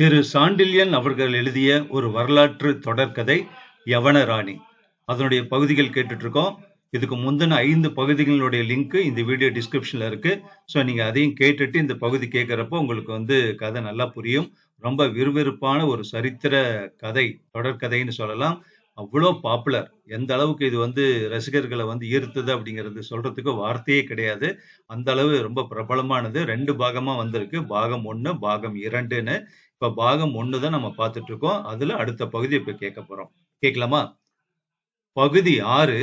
திரு சாண்டில்யன் அவர்கள் எழுதிய ஒரு வரலாற்று தொடர்கதை யவனராணி. அதனுடைய பகுதிகள் கேட்டுட்டு இருக்கோம். இதுக்கு முந்தின 5 பகுதிகளுடைய லிங்க் இந்த வீடியோ டிஸ்கிரிப்ஷன்ல இருக்கு. ஸோ நீங்க அதையும் கேட்டுட்டு இந்த பகுதி கேட்கிறப்போ உங்களுக்கு கதை நல்லா புரியும். ரொம்ப விறுவிறுப்பான ஒரு சரித்திர கதை, தொடர்கதைன்னு சொல்லலாம். அவ்வளோ பாப்புலர். எந்த அளவுக்கு இது ரசிகர்களை ஈர்த்தது அப்படிங்கிறது சொல்றதுக்கு வார்த்தையே கிடையாது. அந்த அளவு ரொம்ப பிரபலமானது. 2 பாகமா வந்திருக்கு. பாகம் 1, பாகம் 2ன்னு. இப்ப பாகம் 1 தான் நம்ம பார்த்துட்டு இருக்கோம். அதுல அடுத்த பகுதி இப்ப கேட்க போறோம். கேட்கலாமா? பகுதி 6,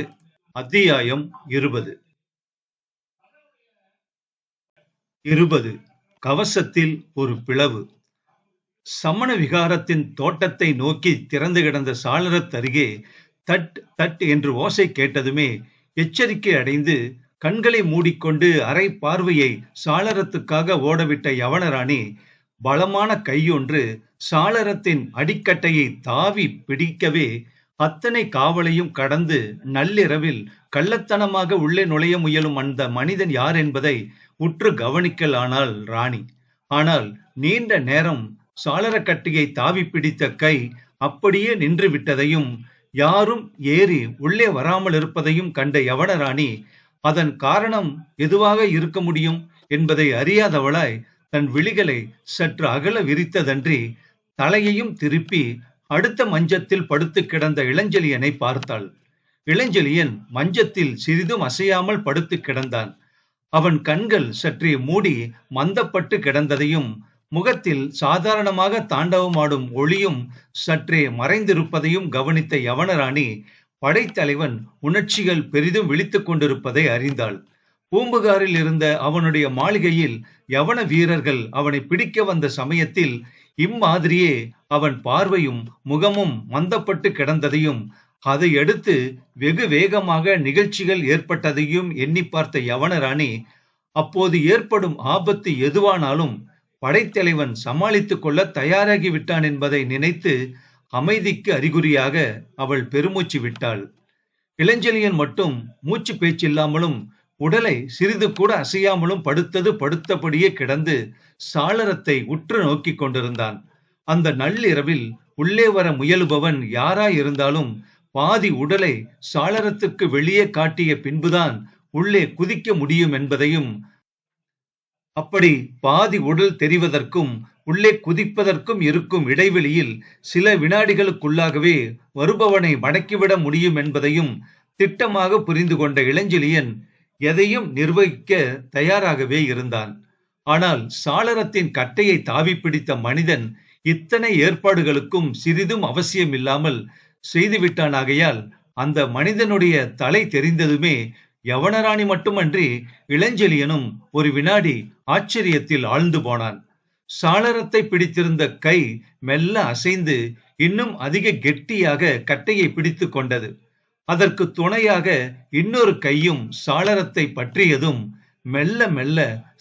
அத்தியாயம் 20. 20 கவசத்தில் ஒரு பிளவு. சமண விகாரத்தின் தோட்டத்தை நோக்கி திறந்து கிடந்த சாளரத் அருகே தட் தட் என்று ஓசை கேட்டதுமே எச்சரிக்கை அடைந்து கண்களை மூடிக்கொண்டு அரை பார்வையை சாளரத்துக்காக ஓடவிட்ட யவனராணி பலமான கையொன்று சாளரத்தின் அடிக்கட்டையை தாவி பிடிக்கவே அத்தனை காவலையும் கடந்து நள்ளிரவில் கள்ளத்தனமாக உள்ளே நுழைய முயலும் அந்த மனிதன் யார் என்பதை உற்று கவனிக்கலானாள் ராணி. ஆனால் நீண்ட நேரம் சாளரக்கட்டையை தாவி பிடித்த கை அப்படியே நின்று விட்டதையும் யாரும் ஏறி உள்ளே வராமல் இருப்பதையும் கண்ட யவனராணி அதன் காரணம் எதுவாக இருக்க முடியும் என்பதை அறியாதவளாய் தன் விழிகளை சற்று அகல விரித்ததன்றி தலையையும் திருப்பி அடுத்த மஞ்சத்தில் படுத்து கிடந்த இளஞ்செழியனை பார்த்தாள். இளஞ்செழியன் மஞ்சத்தில் சிறிதும் அசையாமல் படுத்து கிடந்தான். அவன் கண்கள் சற்றே மூடி மந்தப்பட்டு கிடந்ததையும் முகத்தில் சாதாரணமாக தாண்டவமாடும் ஒளியும் சற்றே மறைந்திருப்பதையும் கவனித்த யவனராணி படைத்தலைவன் உணர்ச்சிகள் பெரிதும் விழித்துக் கொண்டிருப்பதை அறிந்தாள். பூம்புகாரில் இருந்த அவனுடைய மாளிகையில் யவன வீரர்கள் அவனை பிடிக்க வந்த சமயத்தில் இம்மாதிரியே அவன் பார்வையும் முகமும் மந்தப்பட்டு கிடந்ததையும் அதையடுத்து வெகு வேகமாக நிகழ்ச்சிகள் ஏற்பட்டதையும் எண்ணி பார்த்த யவனராணி அப்போது ஏற்படும் ஆபத்து எதுவானாலும் படைத்தலைவன் சமாளித்துக் கொள்ள தயாராகி விட்டான் என்பதை நினைத்து அமைதிக்கு அறிகுறியாக அவள் பெருமூச்சு விட்டாள். இளஞ்செழியன் மட்டும் மூச்சு பேச்சில்லாமலும் உடலை சிறிது கூட அசையாமலும் படுத்தபடியே கிடந்து சாளரத்தை உற்று நோக்கி கொண்டிருந்தான். அந்த நள்ளிரவில் உள்ளே வர முயலுபவன் யாராயிருந்தாலும் பாதி உடலை சாளரத்துக்கு வெளியே காட்டிய பின்புதான் உள்ளே குதிக்க முடியும் என்பதையும், அப்படி பாதி உடல் தெரிவதற்கும் உள்ளே குதிப்பதற்கும் இருக்கும் இடைவெளியில் சில வினாடிகளுக்குள்ளாகவே வருபவனை மடக்கிவிட முடியும் என்பதையும் திட்டமாக புரிந்து கொண்ட இளஞ்செழியன் எதையும் நிர்வகிக்க தயாராகவே இருந்தான். ஆனால் சாளரத்தின் கட்டையை தாவி பிடித்த மனிதன் இத்தனை ஏற்பாடுகளுக்கும் சிறிதும் அவசியம் இல்லாமல் செய்துவிட்டானாகையால் அந்த மனிதனுடைய தலை தெரிந்ததுமே யவனராணி மட்டுமன்றி இளஞ்செழியனும் ஒரு வினாடி ஆச்சரியத்தில் ஆழ்ந்து போனான். சாளரத்தை பிடித்திருந்த கை மெல்ல அசைந்து இன்னும் அதிக கெட்டியாக கட்டையை பிடித்து கொண்டது. அதற்கு துணையாக இன்னொரு கையும் சாளரத்தை பற்றியதும் மெல்ல மெல்ல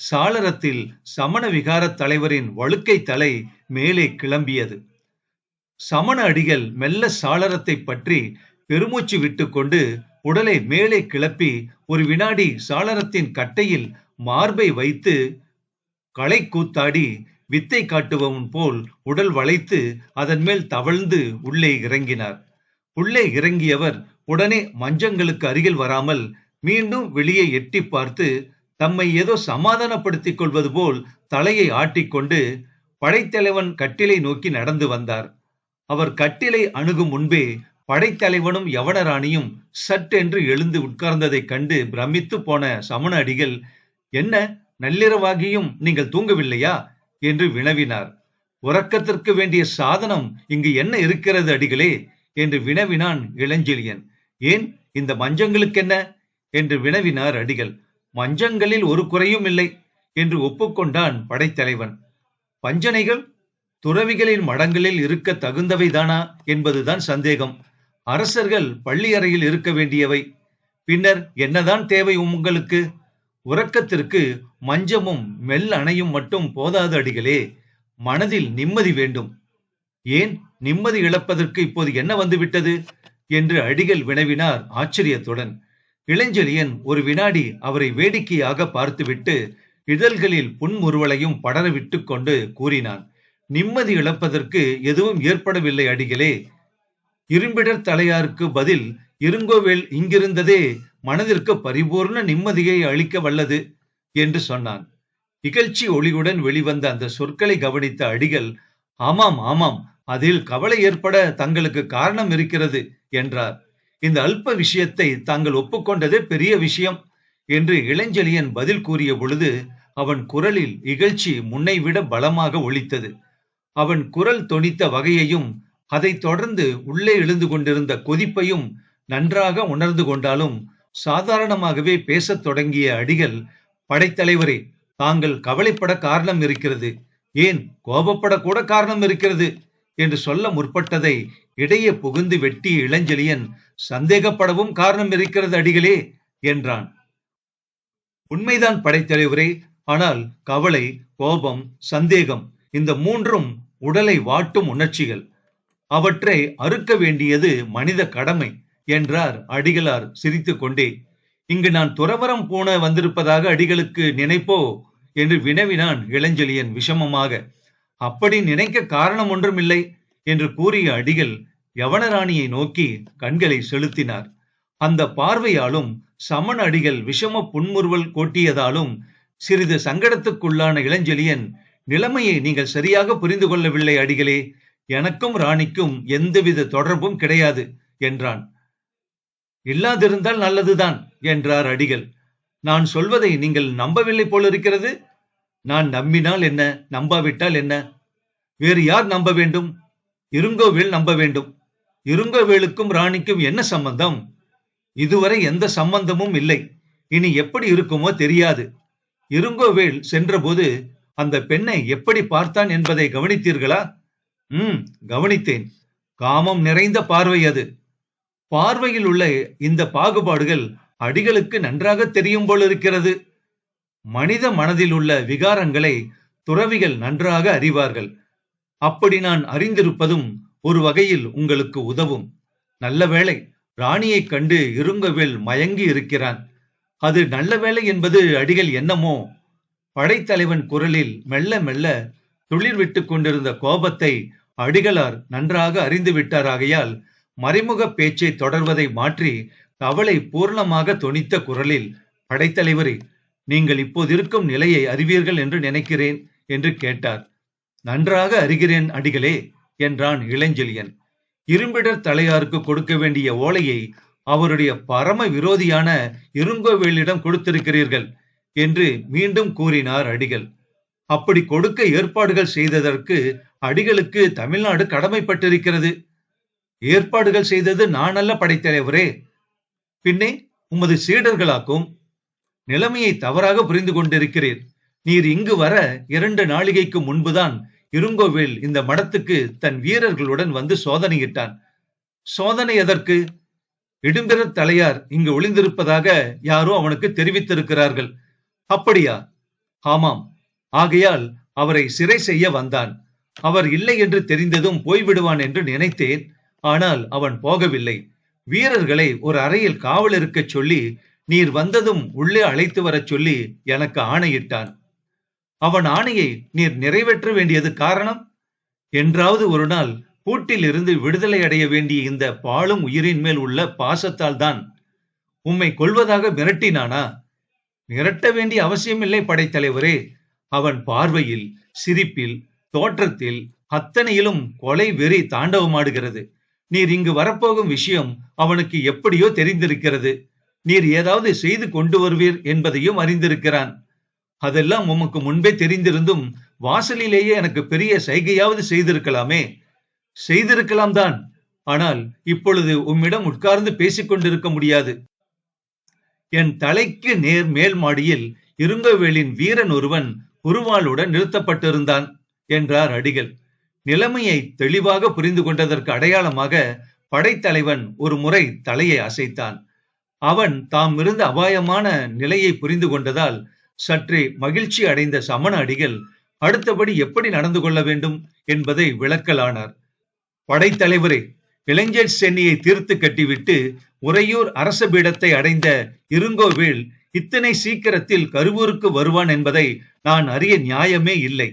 சாளரத்தில் சமண விகார தலைவரின் வழுக்கை தலை மேலே கிளம்பியது. சமண அடிகள் மெல்ல சாளரத்தை பற்றி பெருமூச்சு விட்டுக்கொண்டு உடலை மேலே கிளப்பி ஒரு வினாடி சாளரத்தின் கட்டையில் மார்பை வைத்து களை கூத்தாடி வித்தை காட்டுபவன் போல் உடல் வளைத்து அதன் மேல் தவழ்ந்து உள்ளே இறங்கினார். உள்ளே இறங்கியவர் உடனே மஞ்சங்களுக்கு அருகில் வராமல் மீண்டும் வெளியே எட்டி பார்த்து தம்மை ஏதோ சமாதானப்படுத்திக் கொள்வது போல் தலையை ஆட்டிக்கொண்டு படைத்தலைவன் கட்டிலை நோக்கி நடந்து வந்தார். அவர் கட்டிலை அணுகும் முன்பே படைத்தலைவனும் யவனராணியும் சட்டென்று எழுந்து உட்கார்ந்ததைக் கண்டு பிரமித்து போன சமண அடிகள், என்ன நள்ளிரவாகியும் நீங்கள் தூங்கவில்லையா என்று வினவினார். உறக்கத்திற்கு வேண்டிய சாதனம் இங்கு என்ன இருக்கிறது அடிகளே என்று வினவினான் இளஞ்செழியன். ஏன் இந்த மஞ்சங்களுக்கென்ன என்று வினவினார் அடிகள். மஞ்சங்களில் ஒரு குறையும் இல்லை என்று ஒப்புக்கொண்டான் படைத்தலைவன். பஞ்சனைகள் துறவிகளின் மடங்களில் இருக்க தகுந்தவைதானா என்பதுதான் சந்தேகம். அரசர்கள் பள்ளி அறையில் இருக்க வேண்டியவை. பின்னர் என்னதான் தேவை உங்களுக்கு? உறக்கத்திற்கு மஞ்சமும் அணையும் மட்டும் போதாது அடிகளே, மனதில் நிம்மதி வேண்டும். ஏன் நிம்மதி இழப்பதற்கு இப்போது என்ன வந்துவிட்டது என்று அடிகள் வினவினார் ஆச்சரியத்துடன். இளஞ்செழியன் ஒரு வினாடி அவரை வேடிக்கையாக பார்த்துவிட்டு இதழ்களில் புன்முறுவலையும் படர விட்டு கொண்டு கூறினான், நிம்மதி இழப்பதற்கு எதுவும் ஏற்படவில்லை அடிகளே. இரும்பிடர் தலையாருக்கு பதில் இருங்கோவேள் இங்கிருந்ததே மனதிற்கு பரிபூர்ண நிம்மதியை அளிக்க வல்லது என்று சொன்னான். இகழ்ச்சி ஒளியுடன் வெளிவந்த அந்த சொற்களை கவனித்த அடிகள், ஆமாம் ஆமாம், அதில் கவலை ஏற்பட தங்களுக்கு காரணம் இருக்கிறது என்றார். இந்த அல்ப விஷயத்தை தாங்கள் ஒப்புக்கொண்டதே பெரிய விஷயம் என்று இளஞ்செழியன் பதில் கூறிய பொழுது அவன் குரலில் இகழ்ச்சி முன்னைவிட பலமாக ஒலித்தது. அவன் குரல் தொனித்த வகையையும் அதைத் தொடர்ந்து உள்ளே எழுந்து கொண்டிருந்த கொதிப்பையும் நன்றாக உணர்ந்து கொண்டாலும் சாதாரணமாகவே பேசத் தொடங்கிய அடிகள், படைத்தலைவரே, தாங்கள் கவலைப்பட காரணம் இருக்கிறது, ஏன் கோபப்படக்கூட காரணம் இருக்கிறது என்று சொல்ல முற்பட்டதை இடையே புகுந்து வெட்டிய இளஞ்செழியன், சந்தேகப்படவும் காரணம் இருக்கிறது அடிகளே என்றான். உண்மைதான் படைத்தலைவரே, ஆனால் கவலை, கோபம், சந்தேகம் இந்த மூன்றும் உடலை வாட்டும் உணர்ச்சிகள். அவற்றை அறுக்க வேண்டியது மனித கடமை என்றார் அடிகளார் சிரித்துக் கொண்டே. இங்கு நான் துறவரம் போன வந்திருப்பதாக அடிகளுக்கு நினைப்போ என்று வினவினான் இளஞ்செழியன் விஷமமாக. அப்படி நினைக்க காரணம் ஒன்றுமில்லை என்று கூறிய அடிகள் யவனராணியை நோக்கி கண்களை செலுத்தினார். அந்த பார்வையாலும் சமண அடிகள் விஷம புன்முறுவல் கோட்டியதாலும் சிறிது சங்கடத்துக்குள்ளான இளஞ்செழியன், நிலைமையை நீங்கள் சரியாக புரிந்து கொள்ளவில்லை அடிகளே, எனக்கும் ராணிக்கும் எந்தவித தொடர்பும் கிடையாது என்றான். இல்லாதிருந்தால் நல்லதுதான் என்றார் அடிகள். நான் சொல்வதை நீங்கள் நம்பவில்லை போலிருக்கிறது. நான் நம்பினால் என்ன, நம்பாவிட்டால் என்ன? வேறு யார் நம்ப வேண்டும்? இருங்கோவேள் நம்ப வேண்டும். இருங்கோவேளுக்கும் ராணிக்கும் என்ன சம்பந்தம்? இதுவரை எந்த சம்பந்தமும் இல்லை. இனி எப்படி இருக்குமோ தெரியாது. இருங்கோவேள் சென்றபோது அந்த பெண்ணை எப்படி பார்த்தான் என்பதை கவனித்தீர்களா? கவனித்தேன். காமம் நிறைந்த பார்வை அது. பார்வையில் உள்ள இந்த பாகுபாடுகள் அடிகளுக்கு நன்றாக தெரியும் போலிருக்கிறது. மனித மனதில் உள்ள விகாரங்களை துறவிகள் நன்றாக அறிவார்கள். அப்படி நான் அறிந்திருப்பதும் ஒரு வகையில் உங்களுக்கு உதவும். நல்ல வேளை, ராணியை கண்டு இருங்கவேள் மயங்கி இருக்கிறான். அது நல்ல வேளை என்பது அடிகள் எண்ணமோ? படைத்தலைவன் குரலில் மெல்ல மெல்ல துளிர் விட்டு கொண்டிருந்த கோபத்தை அடிகளார் நன்றாக அறிந்து விட்டாராகையால் மறைமுக பேச்சை தொடர்வதை மாற்றி கவலை பூர்ணமாக தொனித்த குரலில், படைத்தலைவரே, நீங்கள் இப்போது இருக்கும் நிலையை அறிவீர்கள் என்று நினைக்கிறேன் என்று கேட்டார். நன்றாக அறிகிறேன் அடிகளே என்றான் இளஞ்செழியன். இரும்பிடர் தலையாருக்கு கொடுக்க வேண்டிய ஓலையை அவருடைய பரம விரோதியான இருங்கோவேளிடம் கொடுத்திருக்கிறீர்கள் என்று மீண்டும் கூறினார் அடிகள். அப்படி கொடுக்க ஏற்பாடுகள் செய்ததற்கு அடிகளுக்கு தமிழ்நாடு கடமைப்பட்டிருக்கிறது. ஏற்பாடுகள் செய்தது நான் அல்ல படைத்தலைவரே, பின்னே உமது சீடர்களாக்கும். நிலைமையை தவறாக புரிந்து கொண்டிருக்கிறீர். நீர் இங்கு வர 2 நாளிகைக்கு முன்புதான் இருங்கோவேள் இந்த மடத்துக்கு தன் வீரர்களுடன் வந்து சோதனையிட்டான். சோதனை எதற்கு? இடும்பிடர் தலையார் இங்கு ஒளிந்திருப்பதாக யாரோ அவனுக்கு தெரிவித்திருக்கிறார்கள். அப்படியா? ஆமாம். ஆகையால் அவரை சிறை செய்ய வந்தான். அவர் இல்லை என்று தெரிந்ததும் போய்விடுவான் என்று நினைத்தேன். ஆனால் அவன் போகவில்லை. வீரர்களை ஒரு அறையில் காவல் இருக்க சொல்லி நீர் வந்ததும் உள்ளே அழைத்து வரச் சொல்லி எனக்கு ஆணையிட்டான். அவன் ஆணையை நீர் நிறைவேற்ற வேண்டியது காரணம்? என்றாவது ஒரு நாள் பூட்டில் இருந்து விடுதலை அடைய வேண்டிய இந்த பாழும் உயிரின் மேல் உள்ள பாசத்தால் தான். உம்மை கொல்வதாக மிரட்டினானா? மிரட்ட வேண்டிய அவசியமில்லை படைத்தலைவரே. அவன் பார்வையில், சிரிப்பில், தோற்றத்தில் அத்தனையிலும் கொலை வெறி தாண்டவமாடுகிறது. நீர் இங்கு வரப்போகும் விஷயம் அவனுக்கு எப்படியோ தெரிந்திருக்கிறது. நீர் ஏதாவது செய்து கொண்டு வருவீர் என்பதையும் அறிந்திருக்கிறான். அதெல்லாம் உமக்கு முன்பே தெரிந்திருந்தும் வாசலிலேயே எனக்கு பெரிய சைகையாவது செய்திருக்கலாமே. செய்திருக்கலாம் தான். ஆனால் இப்பொழுது உம்மிடம் உட்கார்ந்து பேசிக் கொண்டிருக்க முடியாது. என் தலைக்கு நேர் மேல் மாடியில் இருங்கவேளின் வீரன் ஒருவன் குருவாளுடன் நிறுத்தப்பட்டிருந்தான் என்றார் அடிகள். நிலைமையை தெளிவாக புரிந்து கொண்டதற்கு அடையாளமாக படைத்தலைவன் ஒரு முறை தலையை அசைத்தான். அவன் தாம் இருந்த அபாயமான நிலையை புரிந்து கொண்டதால் சற்றே மகிழ்ச்சி அடைந்த சமண அடிகள் அடுத்தபடி எப்படி நடந்து கொள்ள வேண்டும் என்பதை விளக்கலானார். படைத்தலைவரே, இளைஞர் சென்னியை தீர்த்து கட்டிவிட்டு உறையூர் அரச பீடத்தை அடைந்த இருங்கோவேள் இத்தனை சீக்கிரத்தில் கருவூருக்கு வருவான் என்பதை நான் அறிய நியாயமே இல்லை.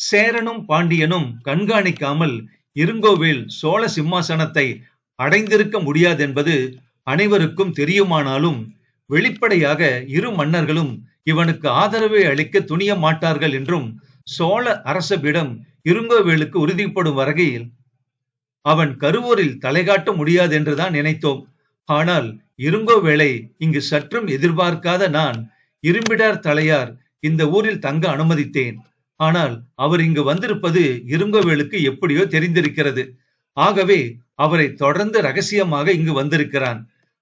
சேரனும் பாண்டியனும் கண்காணிக்காமல் இருங்கோவேள் சோழ சிம்மாசனத்தை அடைந்திருக்க முடியாதென்பது அனைவருக்கும் தெரியுமானாலும் வெளிப்படையாக இரு மன்னர்களும் இவனுக்கு ஆதரவை அளிக்க துணிய மாட்டார்கள் என்றும் சோழ அரசபிடம் இருங்கோவேளுக்கு உறுதிப்படும் வகையில் அவன் கருவூரில் தலைகாட்ட முடியாது என்றுதான் நினைத்தோம். ஆனால் இருங்கோவேளை இங்கு சற்றும் எதிர்பார்க்காத நான் இரும்பிடார் தலையார் இந்த ஊரில் தங்க அனுமதித்தேன். ஆனால் அவர் இங்கு வந்திருப்பது இருங்கோவேளுக்கு எப்படியோ தெரிந்திருக்கிறது. ஆகவே அவரை தொடர்ந்து ரகசியமாக இங்கு வந்திருக்கிறான்.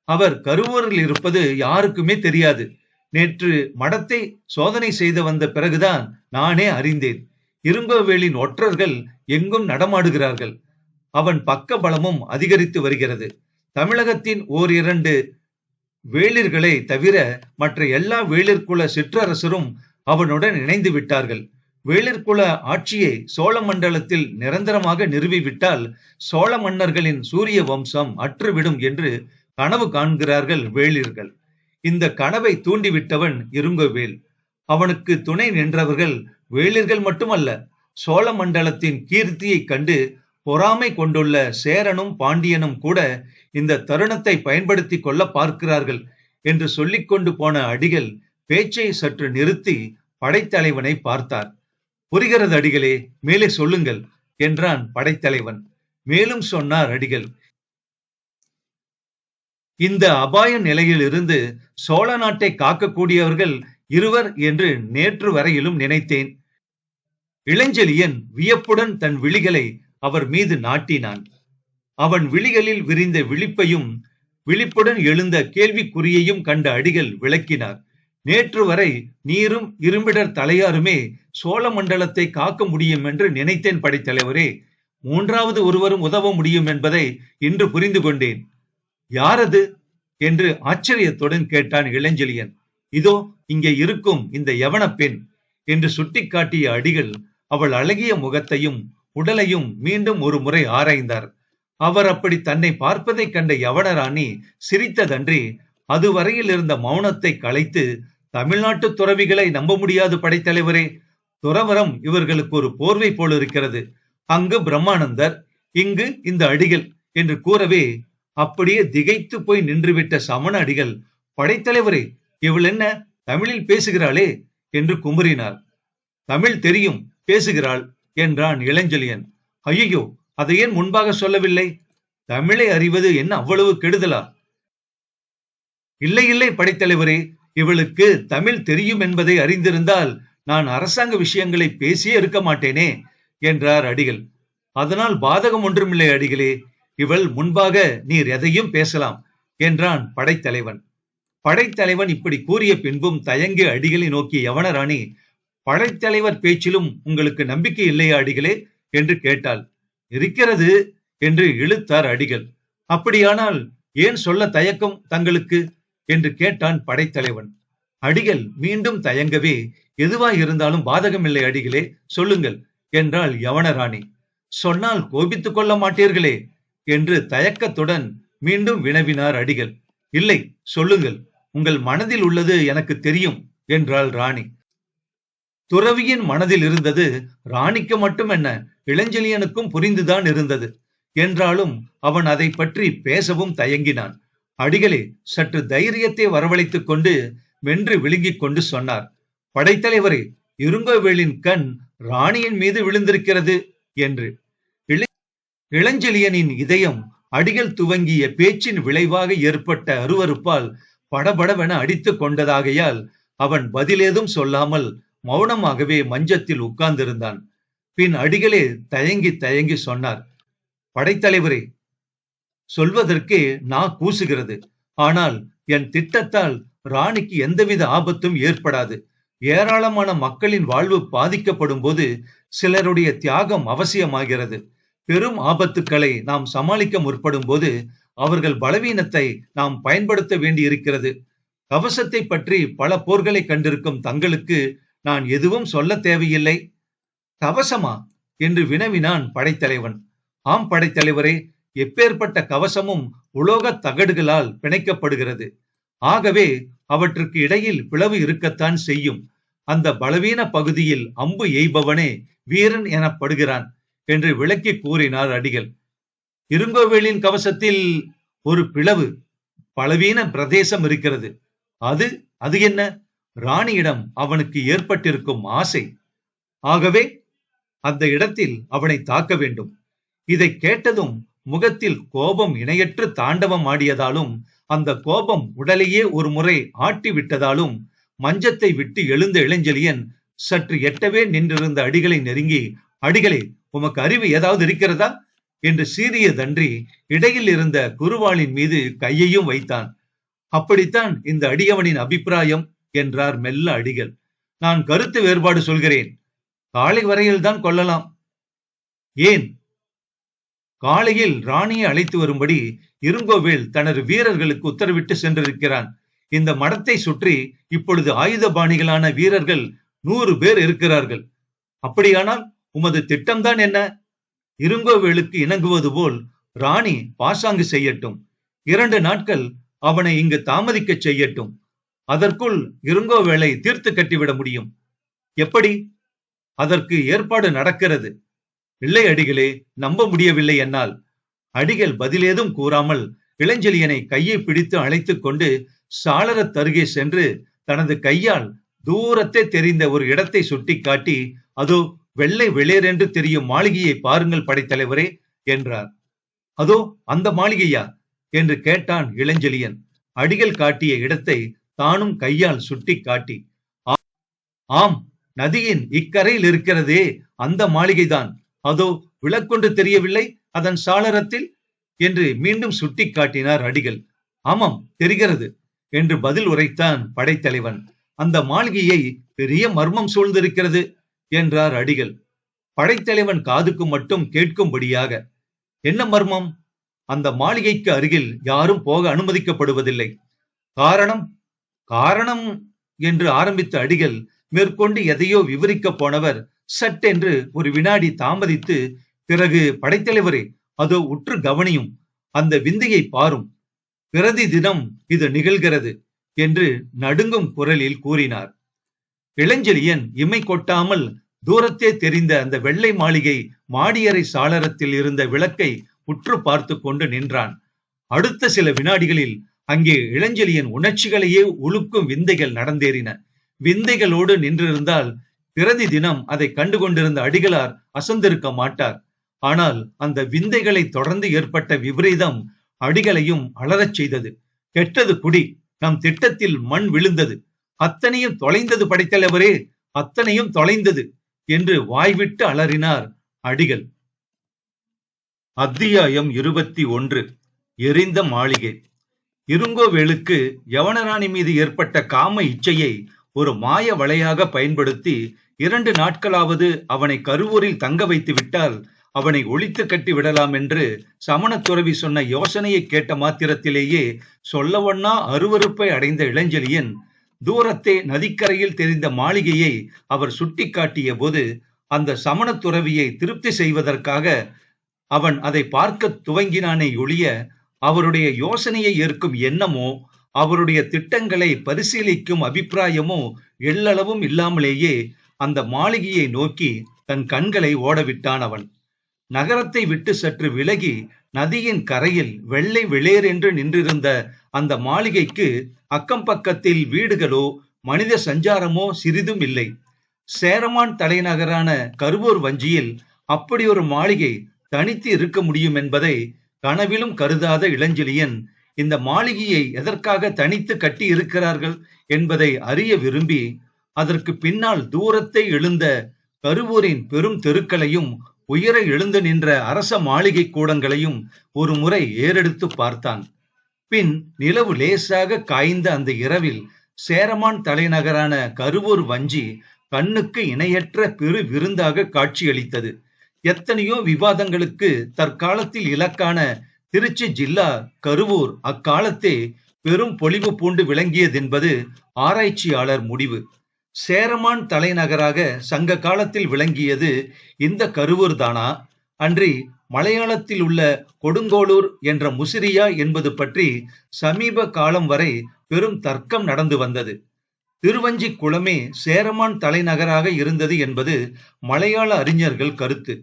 அவர் கருவூரில் இருப்பது யாருக்குமே தெரியாது. நேற்று மடத்தை சோதனை செய்து வந்த பிறகுதான் நானே அறிந்தேன். இருங்கோவேளின் ஒற்றர்கள் எங்கும் நடமாடுகிறார்கள். அவன் பக்க பலமும் அதிகரித்து வருகிறது. தமிழகத்தின் ஓரிரண்டு வேளிர்களை தவிர மற்ற எல்லா வேளிர்குல சிற்றரசரும் அவனுடன் இணைந்து விட்டார்கள். வேளிர்குல ஆட்சியை சோழ மண்டலத்தில் நிரந்தரமாக நிறுவிவிட்டால் சோழ மன்னர்களின் சூரிய வம்சம் அற்றுவிடும் என்று கனவு காண்கிறார்கள் வேளிர்கள். இந்த கனவை தூண்டிவிட்டவன் இருங்கோவேள். அவனுக்கு துணை நின்றவர்கள் வேளிர்கள் மட்டுமல்ல, சோழ மண்டலத்தின் கீர்த்தியை கண்டு பொறாமை கொண்டுள்ள சேரனும் பாண்டியனும் கூட இந்த தருணத்தை பயன்படுத்தி கொள்ள பார்க்கிறார்கள் என்று சொல்லிக் கொண்டு போன அடிகள் பேச்சை சற்று நிறுத்தி படைத்தலைவனை பார்த்தார். புரிகிறது அடிகளே, மேலே சொல்லுங்கள் என்றான் படைத்தலைவன். மேலும் சொன்னார் அடிகள், இந்த அபாய நிலையில் இருந்து சோழ நாட்டை காக்கக்கூடியவர்கள் இருவர் என்று நேற்று வரையிலும் நினைத்தேன். இளஞ்செழியன் வியப்புடன் தன் விழிகளை அவர் மீது நாட்டினான். அவன் விழிகளில் விரிந்த விழிப்பையும் விழிப்புடன் எழுந்த கேள்விக்குறியையும் கண்ட அடிகள் விளக்கினார். நேற்று வரை நீரும் இரும்பிடர் தலையாருமே சோழ மண்டலத்தை காக்க முடியும் என்று நினைத்தேன் படைத்தலைவரே. மூன்றாவது ஒருவரும் உதவ முடியும் என்பதை இன்று புரிந்து கொண்டேன். யாரது என்று ஆச்சரியத்துடன் கேட்டான் இளஞ்செழியன். இதோ இங்கே இருக்கும் இந்த யவன பெண் என்று சுட்டிக்காட்டிய அடிகள் அவள் அழகிய முகத்தையும் உடலையும் மீண்டும் ஒரு முறை ஆராய்ந்தார். அவர் அப்படி தன்னை பார்ப்பதை கண்ட யவனராணி சிரித்ததன்றி அதுவரையில் இருந்த மௌனத்தை கலைத்து, தமிழ்நாட்டு துறவிகளை நம்ப முடியாது படைத்தலைவரே. துறவரம் இவர்களுக்கு ஒரு போர்வை போல் இருக்கிறது. அங்கு பிரம்மானந்தர், இங்கு இந்த அடிகள் என்று கூறவே அப்படியே திகைத்து போய் நின்றுவிட்ட சமண அடிகள், படைத்தலைவரே, இவள் என்ன தமிழில் பேசுகிறாளே என்று குமுறினார். தமிழ் தெரியும், பேசுகிறாள் என்றான் இளஞ்செழியன். ஐயோ, அதை ஏன் முன்பாக சொல்லவில்லை? தமிழை அறிவது என்ன அவ்வளவு கெடுதலா? இல்லை இல்லை படைத்தலைவரே, இவளுக்கு தமிழ் தெரியும் என்பதை அறிந்திருந்தால் நான் அரசாங்க விஷயங்களை பேசியே இருக்க மாட்டேனே என்றார் அடிகள். அதனால் பாதகம் ஒன்றுமில்லை அடிகளே, இவள் முன்பாக நீர் எதையும் பேசலாம் என்றான் படைத்தலைவன். படைத்தலைவன் இப்படி கூறிய பின்பும் தயங்கி அடிகளை நோக்கிய யவனராணி, படைத்தலைவர் பேச்சிலும் உங்களுக்கு நம்பிக்கை இல்லையா அடிகளே என்று கேட்டாள். இருக்கிறது என்று இழுத்தார் அடிகள். அப்படியானால் ஏன் சொல்ல தயக்கம் தங்களுக்கு என்று கேட்டான் படைத்தலைவன். அடிகள் மீண்டும் தயங்கவே, எதுவாய் இருந்தாலும் பாதகமில்லை அடிகளே, சொல்லுங்கள் என்றாள் யவனராணி. சொன்னால் கோபித்துக் கொள்ள மாட்டீர்களே என்று தயக்கத்துடன் மீண்டும் வினவினார் அடிகள். இல்லை, சொல்லுங்கள், உங்கள் மனதில் உள்ளது எனக்கு தெரியும் என்றாள் ராணி. துறவியின் மனதில் இருந்தது ராணிக்கு மட்டுமென்ன, இளஞ்செழியனுக்கும் புரிந்துதான் இருந்தது. என்றாலும் அவன் அதை பற்றி பேசவும் தயங்கினான். அடிகளே, சற்று தைரியத்தை வரவழைத்துக் கொண்டு வென்று விழுங்கிக் கொண்டு சொன்னார். படைத்தலைவரே, இருங்கோவேளின் கண் ராணியின் மீது விழுந்திருக்கிறது என்று. இளஞ்செழியனின் இதயம் அடிகள் துவங்கிய பேச்சின் விளைவாக ஏற்பட்ட அருவருப்பால் படபடவென அடித்துக் கொண்டதாகையால் அவன் பதிலேதும் சொல்லாமல் மௌனமாகவே மஞ்சத்தில் உட்கார்ந்திருந்தான். பின் அடிகளே தயங்கி தயங்கி சொன்னார். படைத்தலைவரே, சொல்வதற்கே நான் கூசுகிறது. ஆனால் என் திட்டத்தால் ராணிக்கு எந்தவித ஆபத்தும் ஏற்படாது. ஏராளமான மக்களின் வாழ்வு பாதிக்கப்படும் போது சிலருடைய தியாகம் அவசியமாகிறது. பெரும் ஆபத்துக்களை நாம் சமாளிக்க முற்படும் போது அவர்கள் பலவீனத்தை நாம் பயன்படுத்த வேண்டி இருக்கிறது. கவசத்தை பற்றி பல போர்களை கண்டிருக்கும் தங்களுக்கு நான் எதுவும் சொல்ல தேவையில்லை. கவசமா என்று வினவினான் படைத்தலைவன். ஆம் படைத்தலைவரே, எப்பேற்பட்ட கவசமும் உலோக தகடுகளால் பிணைக்கப்படுகிறது. ஆகவே அவற்றுக்கு இடையில் பிளவு இருக்கத்தான் செய்யும். அந்த பலவீன பகுதியில் அம்பு எய்பவனே வீரன் எனப்படுகிறான் என்று விளக்கி கூறினார் அடிகள். இருங்கோவேளின் கவசத்தில் ஒரு பிளவு, பலவீன பிரதேசம் இருக்கிறது. அது அது என்ன? ராணியிடம் அவனுக்கு ஏற்பட்டிருக்கும் ஆசை. ஆகவே அந்த இடத்தில் அவனை தாக்க வேண்டும். இதை கேட்டதும் முகத்தில் கோபம் இணையற்று தாண்டவம் ஆடியதாலும், அந்த கோபம் உடலையே ஒரு முறை ஆட்டி விட்டதாலும், மஞ்சத்தை விட்டு எழுந்த இளஞ்செழியன் சற்று எட்டவே நின்றிருந்த அடிகளை நெருங்கி, அடிகளே, உமக்கு அறிவு ஏதாவது இருக்கிறதா என்று சீறியதன்றி இடையில் இருந்த குருவாளின் மீது கையையும் வைத்தான். அப்படித்தான் இந்த அடியவனின் அபிப்பிராயம் என்றார் மெல்ல அடிகள். நான் கருத்து வேறுபாடு சொல்கிறேன். காலை வரையில் தான் கொள்ளலாம். ஏன்? காலையில் ராணியை அழைத்து வரும்படி இருங்கோவேள் தனது வீரர்களுக்கு உத்தரவிட்டு சென்றிருக்கிறான். இந்த மடத்தை சுற்றி இப்பொழுது ஆயுதபாணிகளான வீரர்கள் 100 பேர் இருக்கிறார்கள். அப்படியானால் உமது திட்டம்தான் என்ன? இருங்கோவேளுக்கு இணங்குவது போல் ராணி பாசாங்கு செய்யட்டும். 2 நாட்கள் அவனை இங்கு தாமதிக்க செய்யட்டும். அதற்குள் இருங்கோவேளை தீர்த்து கட்டிவிட முடியும். எப்படி? அதற்கு ஏற்பாடு நடக்கிறது. இல்லை அடிகளே, நம்ப முடியவில்லை என்னால். அடிகள் பதிலேதும் கூறாமல் இளஞ்செழியனை கையை பிடித்து அழைத்துக் கொண்டு சாளரத் அருகே சென்று தனது கையால் தூரத்தே தெரிந்த ஒரு இடத்தை சுட்டி காட்டி, அதோ வெள்ளை வெளியரென்று தெரியும் மாளிகையை பாருங்கள் படைத்தலைவரே என்றார். அதோ அந்த மாளிகையா என்று கேட்டான் இளஞ்செழியன். அடிகள் காட்டிய இடத்தை தானும் கையால் சுட்டி காட்டி, ஆம், நதியின் இக்கரையில் இருக்கிறதே அந்த மாளிகைதான். அதோ விளக்கொன்று தெரியவில்லை அதன் சாளரத்தில் என்று மீண்டும் சுட்டி காட்டினார் அடிகள். ஆமாம், தெரிகிறது என்று பதில் உரைத்தான் படைத்தலைவன். அந்த மாளிகையை பெரிய மர்மம் சூழ்ந்திருக்கிறது என்றார் அடிகள். படைத்தலைவன் காதுக்கு மட்டும் கேட்கும்படியாக. என்ன மர்மம்? அந்த மாளிகைக்கு அருகில் யாரும் போக அனுமதிக்கப்படுவதில்லை. காரணம்? காரணம் என்று ஆரம்பித்த அடிகள் மேற்கொண்டு எதையோ விவரிக்க போனவர் சட்டென்று ஒரு வினாடி தாமதித்து, பிறகு படைத்தலைவரே, அதோ உற்று கவனியும், அந்த விந்தையை பாரும், பிரதி தினம் இது நிகழ்கிறது என்று நடுங்கும் குரலில் கூறினார். இளஞ்செழியன் இமை கொட்டாமல் தூரத்தே தெரிந்த அந்த வெள்ளை மாளிகை மாடியறை சாளரத்தில் இருந்த விளக்கை உற்று பார்த்து கொண்டு நின்றான். அடுத்த சில வினாடிகளில் அங்கே இளஞ்செழியன் உணர்ச்சிகளையே உலுக்கும் விந்தைகள் நடந்தேறின. விந்தைகளோடு நின்றிருந்தால் பிரதி தினம் அதை கண்டு கொண்டிருந்த அடிகளார் அசந்திருக்க மாட்டார். ஆனால் அந்த விந்தைகளை தொடர்ந்து ஏற்பட்ட விபரீதம் அடிகளையும் அலறச் செய்தது. கெட்டது குடி, நம் திட்டத்தில் மண் விழுந்தது, அத்தனையும் தொலைந்தது படைத்தலைவரே, அத்தனையும் தொலைந்தது என்று வாய்விட்டு அலறினார் அடிகள். அத்தியாயம் 21. எரிந்த மாளிகை. இருங்கோவேளுக்கு யவனராணி மீது ஏற்பட்ட காம இச்சையை ஒரு மாய வலையாக பயன்படுத்தி 2 நாட்களாவது அவனை கருவூரில் தங்க வைத்து விட்டால் அவனை ஒழித்து கட்டி விடலாம் என்று சமண துறவி சொன்ன யோசனையை கேட்ட மாத்திரத்திலேயே சொல்லவொண்ணா அருவருப்பை அடைந்த இளஞ்செழியன் தூரத்தே நதிக்கரையில் தெரிந்த மாளிகையை அவர் சுட்டி காட்டிய போது அந்த சமண துறவியை திருப்தி செய்வதற்காக அவன் அதை பார்க்க துவங்கினானே ஒழிய அவருடைய யோசனையை ஏற்கும் எண்ணமோ அவருடைய திட்டங்களை பரிசீலிக்கும் அபிப்பிராயமோ எள்ளளவும் இல்லாமலேயே அந்த மாளிகையை நோக்கி தன் கண்களை ஓடவிட்டான் அவன். நகரத்தை விட்டு சற்று விலகி நதியின் கரையில் வெள்ளை வெளியர் என்று நின்றிருந்த அந்த மாளிகைக்கு அக்கம் பக்கத்தில் வீடுகளோ மனித சஞ்சாரமோ சிறிதும் இல்லை. சேரமான் தலைநகரான கருவூர் வஞ்சியில் அப்படி ஒரு மாளிகை தனித்து இருக்க முடியும் என்பதை கனவிலும் கருதாத இளஞ்செழியன் இந்த மாளிகையை எதற்காக தனித்து கட்டி இருக்கிறார்கள் என்பதை அறிய விரும்பி அதற்கு பின்னால் தூரத்தை எழுந்த கருவூரின் பெரும் தெருக்களையும் உயர எழுந்து நின்ற அரச மாளிகை கூடங்களையும் ஒரு முறை ஏறெடுத்து பார்த்தான். பின் நிலவு லேசாக காய்ந்த அந்த இரவில் சேரமான் தலைநகரான கருவூர் வஞ்சி கண்ணுக்கு இணையற்ற பெரு விருந்தாக காட்சியளித்தது. எத்தனையோ விவாதங்களுக்கு தற்காலத்தில் இலக்கான திருச்சி ஜில்லா கருவூர் அக்காலத்தே பெரும் பொலிவு பூண்டு விளங்கியதென்பது ஆராய்ச்சியாளர் முடிவு. சேரமான் தலைநகராக சங்க காலத்தில் விளங்கியது இந்த கருவூர் தானா, அன்றி மலையாளத்தில் உள்ள கொடுங்கோளூர் என்ற முசிறியா என்பது பற்றி சமீப காலம் வரை பெரும் தர்க்கம் நடந்து வந்தது. திருவஞ்சி குளமே சேரமான் தலைநகராக இருந்தது என்பது மலையாள அறிஞர்கள் கருத்து.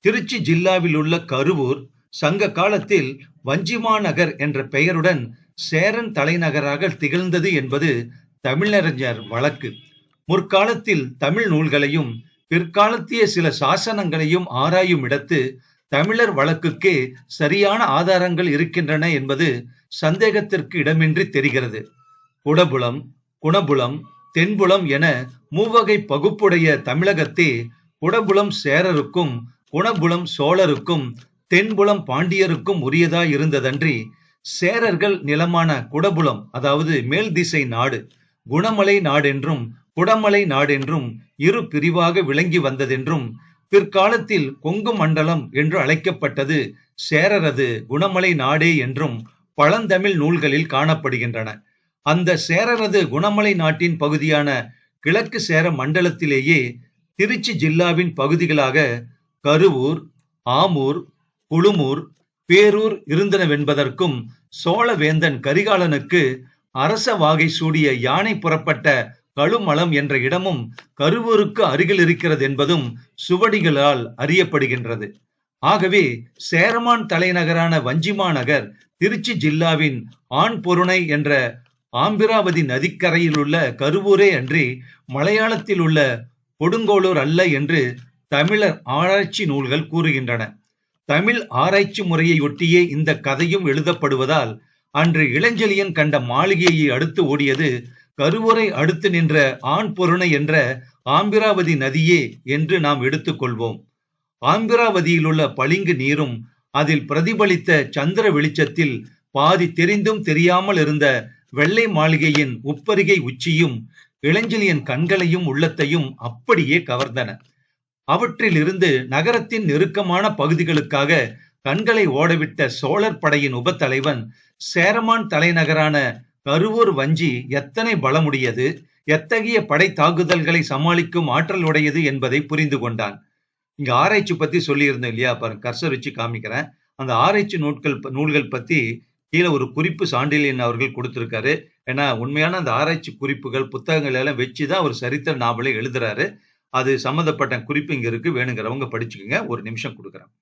திருச்சி ஜில்லாவில் உள்ள கருவூர் சங்க காலத்தில் வஞ்சிமாநகர் என்ற பெயருடன் சேரன் தலைநகராக திகழ்ந்தது என்பது தமிழறிஞர் வழக்கு. முற்காலத்தில் தமிழ் நூல்களையும் பிற்காலத்திய சில சாசனங்களையும் ஆராயும் இடத்து தமிழர் வழக்குக்கே சரியான ஆதாரங்கள் இருக்கின்றன என்பது சந்தேகத்திற்கு இடமின்றி தெரிகிறது. குடபுலம், குணபுலம், தென்புலம் என மூவகை பகுப்புடைய தமிழகத்தே குடபுலம் சேரருக்கும் குணபுலம் சோழருக்கும் தென்புலம் பாண்டியருக்கும் உரியதாய் இருந்ததன்றி சேரர்கள் நிலமான குடபுலம் அதாவது மேல் திசை நாடு குணமலை நாடென்றும் குடமலை நாடென்றும் இரு பிரிவாக விளங்கி வந்ததென்றும் பிற்காலத்தில் கொங்கு மண்டலம் என்று அழைக்கப்பட்டது சேரரது குணமலை நாடே என்றும் பழந்தமிழ் நூல்களில் காணப்படுகின்றன. அந்த சேரரது குணமலை நாட்டின் பகுதியான கிழக்கு சேர மண்டலத்திலேயே திருச்சி ஜில்லாவின் பகுதிகளாக கருவூர், ஆமூர், குழுமூர், பேரூர் இருந்தனவென்பதற்கும் சோழவேந்தன் கரிகாலனுக்கு அரச வாகை சூடிய யானை புறப்பட்ட கழுமலம் என்ற இடமும் கருவூருக்கு அருகில் இருக்கிறது என்பதும் சுவடிகளால் அறியப்படுகின்றது. ஆகவே சேரமான் தலைநகரான வஞ்சிமாநகர் திருச்சி ஜில்லாவின் ஆண்பொருணை என்ற ஆம்பிராவதி நதிக்கரையில் உள்ள கருவூரே அன்றி மலையாளத்தில் உள்ள கொடுங்கோளூர் அல்ல என்று தமிழர் ஆராய்ச்சி நூல்கள் கூறுகின்றன. தமிழ் ஆராய்ச்சி முறையை ஒட்டியே இந்த கதையும் எழுதப்படுவதால் அன்று இளஞ்செழியன் கண்ட மாளிகையை அடுத்து ஓடியது கருவூரை அடுத்து நின்ற ஆண்பொருணை என்ற ஆம்பிராவதி நதியே என்று நாம் எடுத்துக்கொள்வோம். ஆம்பிராவதியில் உள்ள பளிங்கு நீரும் அதில் பிரதிபலித்த சந்திர வெளிச்சத்தில் பாதி தெரிந்தும் தெரியாமல் இருந்த வெள்ளை மாளிகையின் உப்பரிகை உச்சியும் இளஞ்செழியன் கண்களையும் உள்ளத்தையும் அப்படியே கவர்ந்தன. அவற்றில் இருந்து நகரத்தின் நெருக்கமான பகுதிகளுக்காக கண்களை ஓடவிட்ட சோழர் படையின் உபத்தலைவன் சேரமான் தலைநகரான கருவூர் வஞ்சி எத்தனை பலமுடையது, எத்தகைய படை தாக்குதல்களை சமாளிக்கும் ஆற்றல் உடையது என்பதை புரிந்து கொண்டான். இங்க ஆராய்ச்சி பத்தி சொல்லி இருந்தோம் இல்லையா? பாருங்க, கர்சர் வச்சு காமிக்கிறேன். அந்த ஆராய்ச்சி நூல்கள் பத்தி கீழே ஒரு குறிப்பு சாண்டிலியன் அவர்கள் கொடுத்திருக்காரு. ஏன்னா உண்மையான அந்த ஆராய்ச்சி குறிப்புகள் புத்தகங்கள் எல்லாம் வச்சுதான் ஒரு சரித்திர நாவலை எழுதுறாரு. அது சம்பந்தப்பட்ட குறிப்பு இங்க இருக்கு, வேணுங்கிறவங்க படிச்சுக்கோங்க. ஒரு நிமிஷம் கொடுக்குறேன்.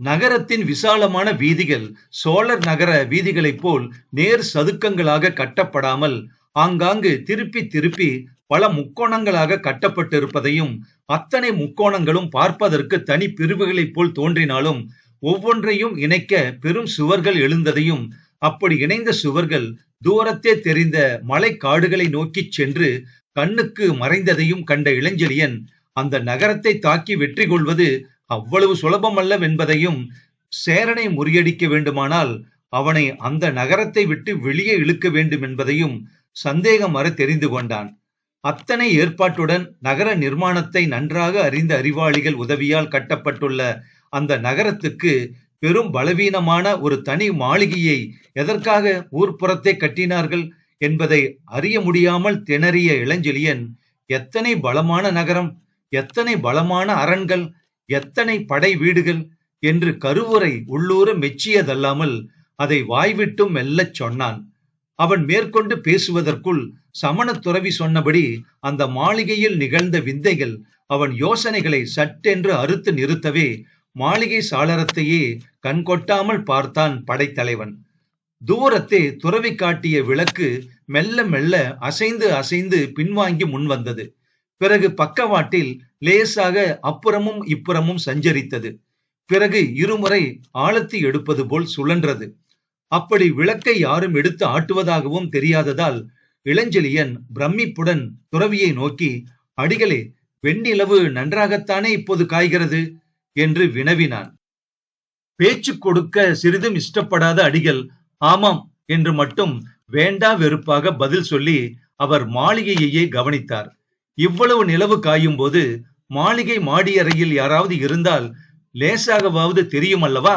நகரத்தின் விசாலமான வீதிகள் சோழர் நகர வீதிகளைப் போல் நேர் சதுக்கங்களாக கட்டப்படாமல் ஆங்காங்கு திருப்பி திருப்பி பல முக்கோணங்களாக கட்டப்பட்டிருப்பதையும், அத்தனை முக்கோணங்களும் பார்ப்பதற்கு தனி பிரிவுகளைப் போல் தோன்றினாலும் ஒவ்வொன்றையும் இணைக்க பெரும் சுவர்கள் எழுந்ததையும், அப்படி இணைந்த சுவர்கள் தூரத்தே தெரிந்த மலை காடுகளை நோக்கி சென்று கண்ணுக்கு மறைந்ததையும் கண்ட இளஞ்செழியன் அந்த நகரத்தை தாக்கி வெற்றி கொள்வது அவ்வளவு சுலபமல்லவென்பதையும், சேரனை முறியடிக்க வேண்டுமானால் அவனை அந்த நகரத்தை விட்டு வெளியே இழுக்க வேண்டும் என்பதையும் சந்தேகம் வர தெரிந்து கொண்டான். அத்தனை ஏற்பாட்டுடன் நகர நிர்மாணத்தை நன்றாக அறிந்த அறிவாளிகள் உதவியால் கட்டப்பட்டுள்ள அந்த நகரத்துக்கு பெரும் பலவீனமான ஒரு தனி மாளிகையை எதற்காக ஊர்ப்புறத்தை கட்டினார்கள் என்பதை அறிய முடியாமல் திணறிய இளஞ்செழியன், எத்தனை பலமான நகரம், எத்தனை பலமான அரண்கள், எத்தனை படை வீடுகள் என்று கருவூரை உள்ளூர மெச்சியதல்லாமல் அதை வாய்விட்டும் மெல்லச் சொன்னான். அவன் மேற்கொண்டு பேசுவதற்குள் சமண துறவி சொன்னபடி அந்த மாளிகையில் நிகழ்ந்த விந்தைகள் அவன் யோசனைகளை சட்டென்று அறுத்து நிறுத்தவே மாளிகை சாளரத்தையே கண்கொட்டாமல் பார்த்தான் படைத்தலைவன். தூரத்தே துறவி காட்டிய விளக்கு மெல்ல மெல்ல அசைந்து அசைந்து பின்வாங்கி முன் வந்தது. பிறகு பக்கவாட்டில் லேசாக அப்புறமும் இப்புறமும் சஞ்சரித்தது. பிறகு இருமுறை ஆழத்தி எடுப்பது போல் சுழன்றது. அப்படி விளக்கை யாரும் எடுத்து ஆட்டுவதாகவும் தெரியாததால் இளஞ்செழியன் பிரமிப்புடன் துறவியை நோக்கி, அடிகளே, வெண்ணிலவு நன்றாகத்தானே இப்போது காய்கிறது என்று வினவினான். பேச்சு கொடுக்க சிறிதும் இஷ்டப்படாத அடிகள் ஆமாம் என்று மட்டும் வேண்டா வெறுப்பாக பதில் சொல்லி அவர் மாளிகையையே கவனித்தார். இவ்வளவு நிலவு காயும் போது மாளிகை மாடியறையில் யாராவது இருந்தால் லேசாகவாவது தெரியும் அல்லவா?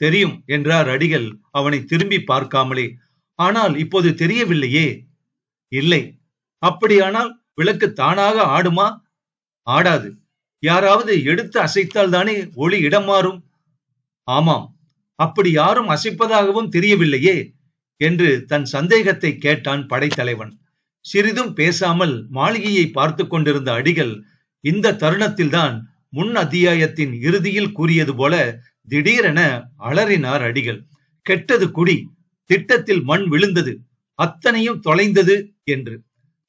தெரியும் என்றார் அடிகள் அவனை திரும்பி பார்க்காமலே. ஆனால் இப்போது தெரியவில்லையே. இல்லை, அப்படியானால் விளக்கு தானாக ஆடுமா? ஆடாது. யாராவது எடுத்து அசைத்தால் தானே ஒளி இடம் மாறும். ஆமாம், அப்படி யாரும் அசைப்பதாகவும் தெரியவில்லையே என்று தன் சந்தேகத்தை கேட்டான் படைத்தலைவன். சிறிதும் பேசாமல் மாளிகையை பார்த்து கொண்டிருந்த அடிகள் இந்த தருணத்தில்தான் முன் அத்தியாயத்தின் இறுதியில் கூறியது போல திடீரென அலறினார் அடிகள். கெட்டது குடி, திட்டத்தில் மண் விழுந்தது, அத்தனையும் தொலைந்தது என்று.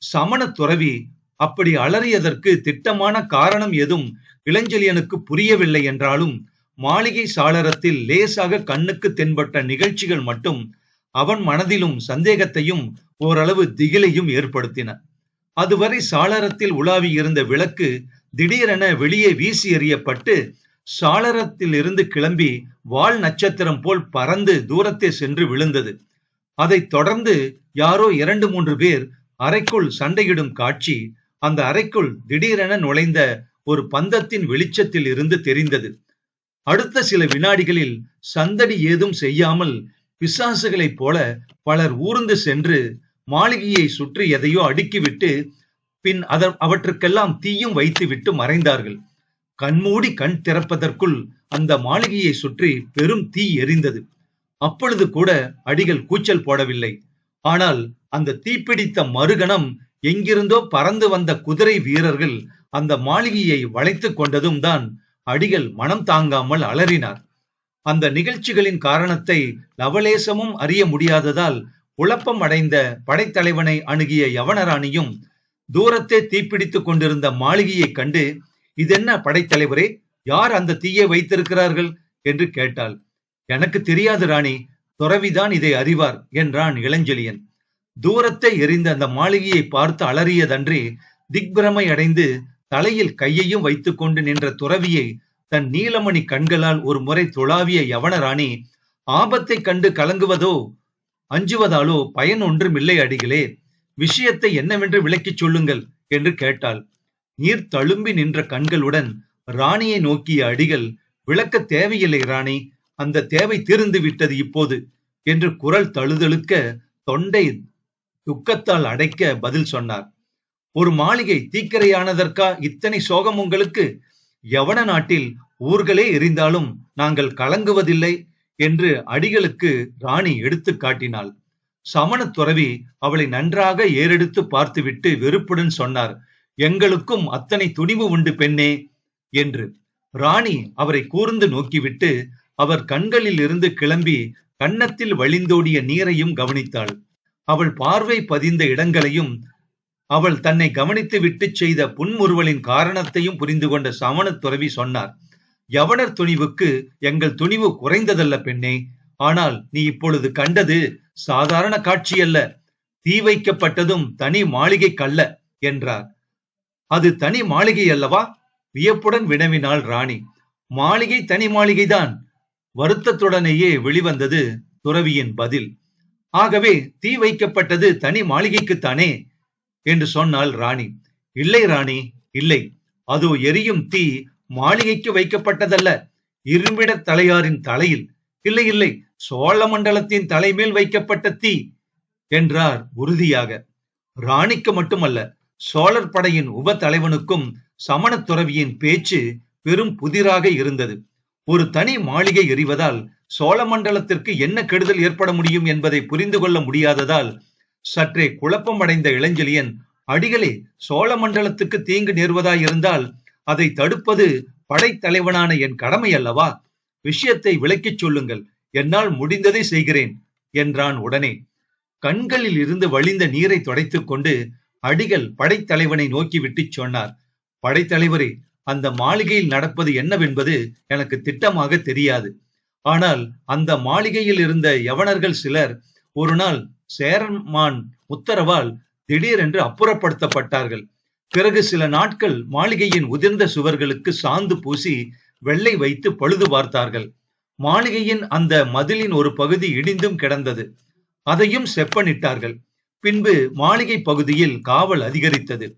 சமண துறவி அப்படி அலறியதற்கு திட்டமான காரணம் எதுவும் இளஞ்செழியனுக்கு புரியவில்லை என்றாலும் மாளிகை சாளரத்தில் லேசாக கண்ணுக்கு தென்பட்ட நிகழ்ச்சிகள் மட்டும் அவன் மனதிலும் சந்தேகத்தையும் ஓரளவு திகிலையும் ஏற்படுத்தின. அதுவரை சாளரத்தில் உலாவி இருந்த விளக்கு திடீரென வெளியே வீசி எறியப்பட்டு சாளரத்தில் இருந்து கிளம்பி வால் நட்சத்திரம் போல் பறந்து தூரத்தை சென்று விழுந்தது. அதைத் தொடர்ந்து யாரோ 2-3 பேர் அறைக்குள் சண்டையிடும் காட்சி அந்த அறைக்குள் திடீரென நுழைந்த ஒரு பந்தத்தின் வெளிச்சத்தில் இருந்து தெரிந்தது. அடுத்த சில வினாடிகளில் சந்தடி ஏதும் செய்யாமல் பிசாசுகளைப் போல பலர் ஊர்ந்து சென்று மாளிகையை சுற்றி எதையோ அடுக்கிவிட்டு பின் அவற்றுக்கெல்லாம் தீயும் வைத்துவிட்டு மறைந்தார்கள். கண்மூடி கண் திறப்பதற்குள் அந்த மாளிகையை சுற்றி பெரும் தீ எரிந்தது. அப்பொழுது கூட அடிகள் கூச்சல் போடவில்லை. ஆனால் அந்த தீப்பிடித்த மறுகணம் எங்கிருந்தோ பறந்து வந்த குதிரை வீரர்கள் அந்த மாளிகையை வளைத்துக் கொண்டதும் தான் அடிகள் மனம் தாங்காமல் அலறினார். அந்த நிகழ்ச்சிகளின் காரணத்தை லவலேசமும் அறிய முடியாததால் குழப்பம் அடைந்த படைத்தலைவனை அணுகிய யவனராணியும் தூரத்தே தீப்பிடித்துக் கொண்டிருந்த மாளிகையை கண்டு, இதென்ன படைத்தலைவரே, யார் அந்த தீயை வைத்திருக்கிறார்கள் என்று கேட்டாள். எனக்கு தெரியாது ராணி, துறவிதான் இதை அறிவார் என்றான் இளஞ்செழியன். தூரத்தை எரிந்த அந்த மாளிகையை பார்த்து அலறியதன்றி திக்பிரமை அடைந்து தலையில் கையையும் வைத்துக் கொண்டு நின்ற துறவியை தன் நீலமணி கண்களால் ஒரு முறை துளாவிய யவனராணி, ஆபத்தை கண்டு கலங்குவதோ அஞ்சுவதாலோ பயன் ஒன்றுமில்லை அடிகளே, விஷயத்தை என்னவென்று விளக்கிச் சொல்லுங்கள் என்று கேட்டாள். நீர் தழும்பி நின்ற கண்களுடன் ராணியை நோக்கிய அடிகள், விளக்க தேவையில்லை ராணி, அந்த தேவை தீர்ந்து விட்டது இப்போது என்று குரல் தழுதழுக்க தொண்டை துக்கத்தால் அடைக்க பதில் சொன்னார். ஒரு மாளிகை தீக்கிரையானதற்கா இத்தனை சோகம் உங்களுக்கு? யவன நாட்டில் ஊர்களே எரிந்தாலும் நாங்கள் கலங்குவதில்லை என்று அடிகளுக்கு ராணி எடுத்து காட்டினாள். சமண துறவி அவளை நன்றாக ஏறெடுத்து பார்த்துவிட்டு வெறுப்புடன் சொன்னார், எங்களுக்கும் அத்தனை துணிவு உண்டு பெண்ணே என்று. ராணி அவரை கூர்ந்து நோக்கிவிட்டு அவர் கண்களில் இருந்து கிளம்பி கன்னத்தில் வழிந்தோடிய நீரையும் கவனித்தாள். அவள் பார்வை பதிந்த இடங்களையும் அவள் தன்னை கவனித்து விட்டு செய்த புன்முறுவலின் காரணத்தையும் புரிந்து கொண்ட சமண துறவி சொன்னார், யவனர் துணிவுக்கு எங்கள் துணிவு குறைந்ததல்ல பெண்ணே, ஆனால் நீ இப்பொழுது கண்டது சாதாரண காட்சி அல்ல, தீ வைக்கப்பட்டதும் தனி மாளிகை கல்ல என்றார். அது தனி மாளிகை அல்லவா? வியப்புடன் வினவினாள் ராணி. மாளிகை தனி மாளிகைதான், வருத்தத்துடனேயே வெளிவந்தது துறவியின் பதில். ஆகவே தீ வைக்கப்பட்டது தனி மாளிகைக்குத்தானே என்று சொன்னாள் ராணி. இல்லை ராணி, இல்லை, அதோ எரியும் தீ மாளிகைக்கு வைக்கப்பட்டதல்ல, இரும்பிட தலையாரின் தலையில், இல்லை இல்லை, சோழ மண்டலத்தின் தலைமேல் வைக்கப்பட்ட தீ என்றார் உறுதியாக. ராணிக்கு மட்டுமல்ல, சோழர் படையின் உப தலைவனுக்கும் சமண துறவியின் பேச்சு பெரும் புதிராக இருந்தது. ஒரு தனி மாளிகை எரிவதால் சோழ மண்டலத்திற்கு என்ன கெடுதல் ஏற்பட முடியும் என்பதை புரிந்து கொள்ள முடியாததால் சற்றே குழப்பமடைந்த இளஞ்செழியன், அடிகளே, சோழ மண்டலத்துக்கு தீங்கு நேர்வதாயிருந்தால் அதை தடுப்பது படைத்தலைவனான என் கடமை அல்லவா? விஷயத்தை விளக்கிச் சொல்லுங்கள், என்னால் முடிந்ததை செய்கிறேன் என்றான். உடனே கண்களில் இருந்து வழிந்த நீரை துடைத்துக் கொண்டு அடிகள் படைத்தலைவனை நோக்கிவிட்டு சொன்னார், படைத்தலைவரே, அந்த மாளிகையில் நடப்பது என்னவென்பது எனக்கு திட்டமாக தெரியாது. ஆனால் அந்த மாளிகையில் இருந்த யவனர்கள் சிலர் ஒரு நாள் சேரமான் உத்தரவால் திடீரென்று அப்புறப்படுத்தப்பட்டார்கள். பிறகு சில நாட்கள் மாளிகையின் உதிர்ந்த சுவர்களுக்கு சாந்து பூசி வெள்ளை வைத்து பழுது பார்த்தார்கள். மாளிகையின் அந்த மதிலின் ஒரு பகுதி இடிந்தும் கிடந்தது. அதையும் செப்பனிட்டார்கள். பின்பு மாளிகை பகுதியில் காவல் அதிகரித்தது.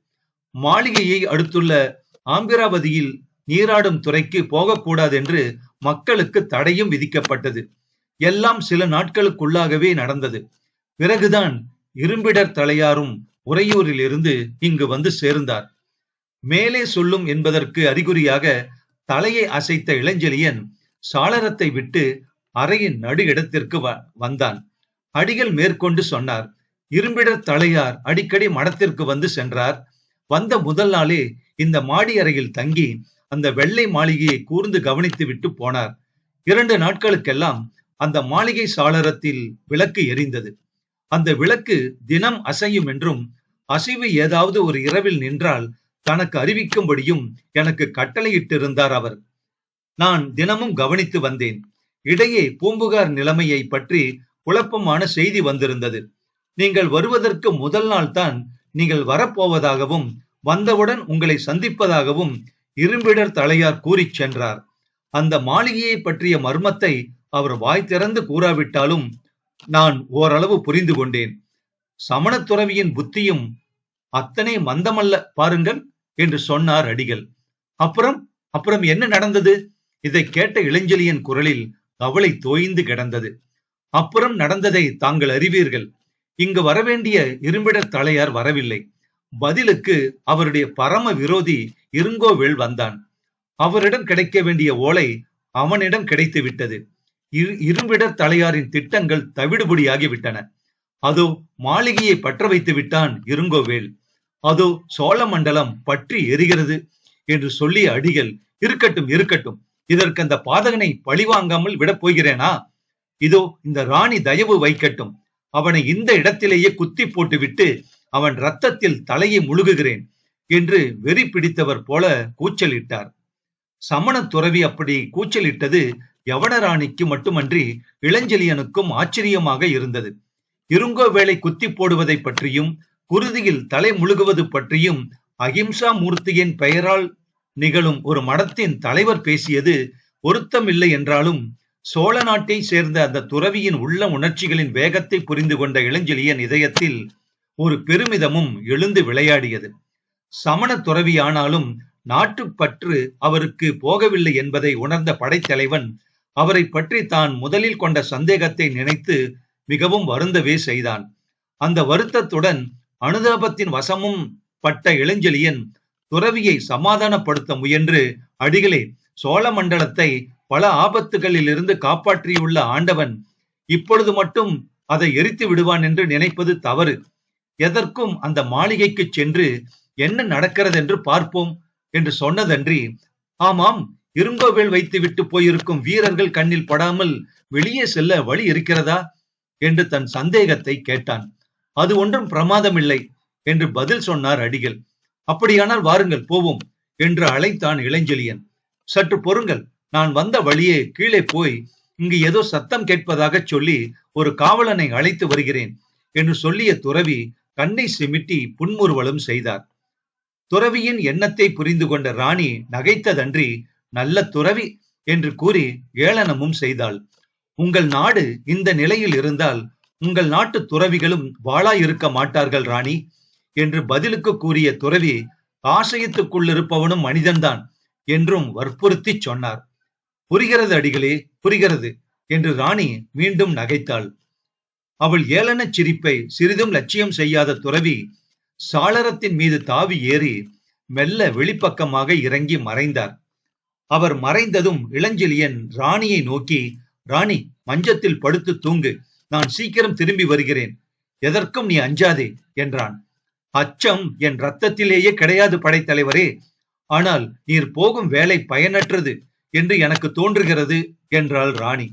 மாளிகையை அடுத்துள்ள ஆம்பிராவதியில் நீராடும் துறைக்கு போகக்கூடாது என்று மக்களுக்கு தடையும் விதிக்கப்பட்டது. எல்லாம் சில நாட்களுக்குள்ளாகவே நடந்தது. பிறகுதான் இரும்பிடர் தலையாரும் உறையூரில் இருந்து இங்கு வந்து சேர்ந்தார். மேலே சொல்லும் என்பதற்கு அறிகுறியாக தலையை அசைத்த இளஞ்செழியன் சாளரத்தை விட்டு அறையின் நடு இடத்திற்கு வந்தான். அடிகள் மேற்கொண்டு சொன்னார். இரும்பிடர் தலையார் அடிக்கடி மடத்திற்கு வந்து சென்றார். வந்த முதல் நாளே இந்த மாடி அறையில் தங்கி அந்த வெள்ளை மாளிகையை கூர்ந்து கவனித்து விட்டு போனார். 2 நாட்களுக்கெல்லாம் அந்த மாளிகை சாளரத்தில் விளக்கு எரிந்தது. அந்த விளக்கு தினம் அசையும் என்றும், அசைவு ஏதாவது ஒரு இரவில் நின்றால் தனக்கு அறிவிக்கும்படியும் எனக்கு கட்டளையிட்டிருந்தார் அவர். நான் தினமும் கவனித்து வந்தேன். இடையே பூம்புகார் நிலைமையை பற்றி குழப்பமான செய்தி வந்திருந்தது. நீங்கள் வருவதற்கு முதல் நாள் தான் நீங்கள் வரப்போவதாகவும் வந்தவுடன் உங்களை சந்திப்பதாகவும் இரும்பிடர் தலையார் கூறிச் சென்றார். அந்த மாளிகையை பற்றிய மர்மத்தை அவர் வாய் திறந்து கூறாவிட்டாலும் நான் ஓரளவு புரிந்து கொண்டேன். சமண துறவியின் புத்தியும் அத்தனை மந்தமல்ல பாருங்கள் என்று சொன்னார் அடிகள். அப்புறம் அப்புறம் என்ன நடந்தது? இதை கேட்ட இளஞ்செழியன் குரலில் கவலை தோய்ந்து கிடந்தது. அப்புறம் நடந்ததை தாங்கள் அறிவீர்கள். இங்கு வரவேண்டிய இரும்பிடர் தலையார் வரவில்லை. பதிலுக்கு அவருடைய பரம விரோதி இருங்கோவேள் வந்தான். அவரிடம் கிடைக்க வேண்டிய ஓலை அவனிடம் கிடைத்து விட்டது. இரும்பிடர் தலையாரின் திட்டங்கள் தவிடுபடியாகிவிட்டன. அதோ மாளிகையை பற்ற வைத்து விட்டான் இருங்கோவேள். அதோ சோழ மண்டலம் பற்றி எரிகிறது என்று சொல்லிய அடிகள், இருக்கட்டும் இருக்கட்டும், இதற்கு அந்த பாதகனை பழிவாங்காமல் விடப் போகிறேனா? இதோ இந்த ராணி தயவு வைக்கட்டும், அவனை இந்த இடத்திலேயே குத்தி போட்டுவிட்டு அவன் ரத்தத்தில் தலையை முழுகுகிறேன் என்று வெறி பிடித்தவர் போல கூச்சலிட்டார். சமண துறவி அப்படி கூச்சலிட்டது யவனராணிக்கு மட்டுமன்றி இளஞ்செழியனுக்கும் ஆச்சரியமாக இருந்தது. இருங்கோவேளை குத்தி போடுவதை பற்றியும் குருதியில் தலை முழுகுவது பற்றியும் அகிம்சா மூர்த்தியின் பெயரால் நிகழும் ஒரு மடத்தின் தலைவர் பேசியது பொருத்தமில்லை என்றாலும் சோழ நாட்டை சேர்ந்த அந்த துறவியின் உள்ள உணர்ச்சிகளின் வேகத்தை புரிந்து கொண்ட இளஞ்செழியன் இதயத்தில் ஒரு பெருமிதமும் எழுந்து விளையாடியது. சமண துறவி ஆனாலும் நாட்டுப்பற்று அவருக்கு போகவில்லை என்பதை உணர்ந்த படைத்தலைவன் அவரை பற்றி தான் முதலில் கொண்ட சந்தேகத்தை நினைத்து மிகவும் வருந்தவே செய்தான். அந்த வருத்தத்துடன் அனுதாபத்தின் வசமும் பட்ட இளஞ்செழியன் துறவியை சமாதானப்படுத்த முயன்று, அடிகளே, சோழ மண்டலத்தை பல ஆபத்துகளில் இருந்து காப்பாற்றியுள்ள ஆண்டவன் இப்பொழுது மட்டும் அதை எரித்து விடுவான் என்று நினைப்பது தவறு. எதற்கும் அந்த மாளிகைக்கு சென்று என்ன நடக்கிறது என்று பார்ப்போம் என்று சொன்னதன்றி, ஆமாம், இருங்கோவேள் வைத்து விட்டு போயிருக்கும் வீரர்கள் கண்ணில் படாமல் வெளியே செல்ல வழி இருக்கிறதா என்று தன் சந்தேகத்தை கேட்டான். அது ஒன்றும் பிரமாதமில்லை என்று பதில் சொன்னார் அடிகள். அப்படியானால் வாருங்கள் போவோம் என்று அழைத்தான் இளஞ்செழியன். சற்று பொறுங்கள், நான் வந்த வழியே கீழே போய் இங்கு ஏதோ சத்தம் கேட்பதாக சொல்லி ஒரு காவலனை அழைத்து வருகிறேன் என்று சொல்லிய துறவி கண்ணை சிமிட்டி புன்முறுவலும் செய்தார். துறவியின் எண்ணத்தை புரிந்து கொண்ட ராணி நகைத்ததன்றி, நல்ல துறவி என்று கூறி ஏளனமும் செய்தாள். உங்கள் நாடு இந்த நிலையில் இருந்தால் உங்கள் நாட்டு துறவிகளும் வாளா இருக்க மாட்டார்கள் ராணி என்று பதிலுக்கு கூறிய துறவி, ஆசயத்துக்குள்ளிருப்பவனும் மனிதன்தான் என்றும் வற்புறுத்தி சொன்னார். புரிகிறது அடிகளே, புரிகிறது என்று ராணி மீண்டும் நகைத்தாள். அவள் ஏளனச் சிரிப்பை சிறிதும் லட்சியம் செய்யாத துறவி சாளரத்தின் மீது தாவி ஏறி மெல்ல வெளிப்பக்கமாக இறங்கி மறைந்தார். அவர் மறைந்ததும் இளஞ்செழியன் ராணியை நோக்கி, ராணி, மஞ்சத்தில் படுத்து தூங்கு, நான் சீக்கிரம் திரும்பி வருகிறேன், எதற்கும் நீ அஞ்சாதே என்றான். அச்சம் என் ரத்தத்திலேயே கிடையாது படைத்தலைவரே, ஆனால் நீர் போகும் வேலை பயனற்றது என்று எனக்கு தோன்றுகிறது என்றாள் ராணி.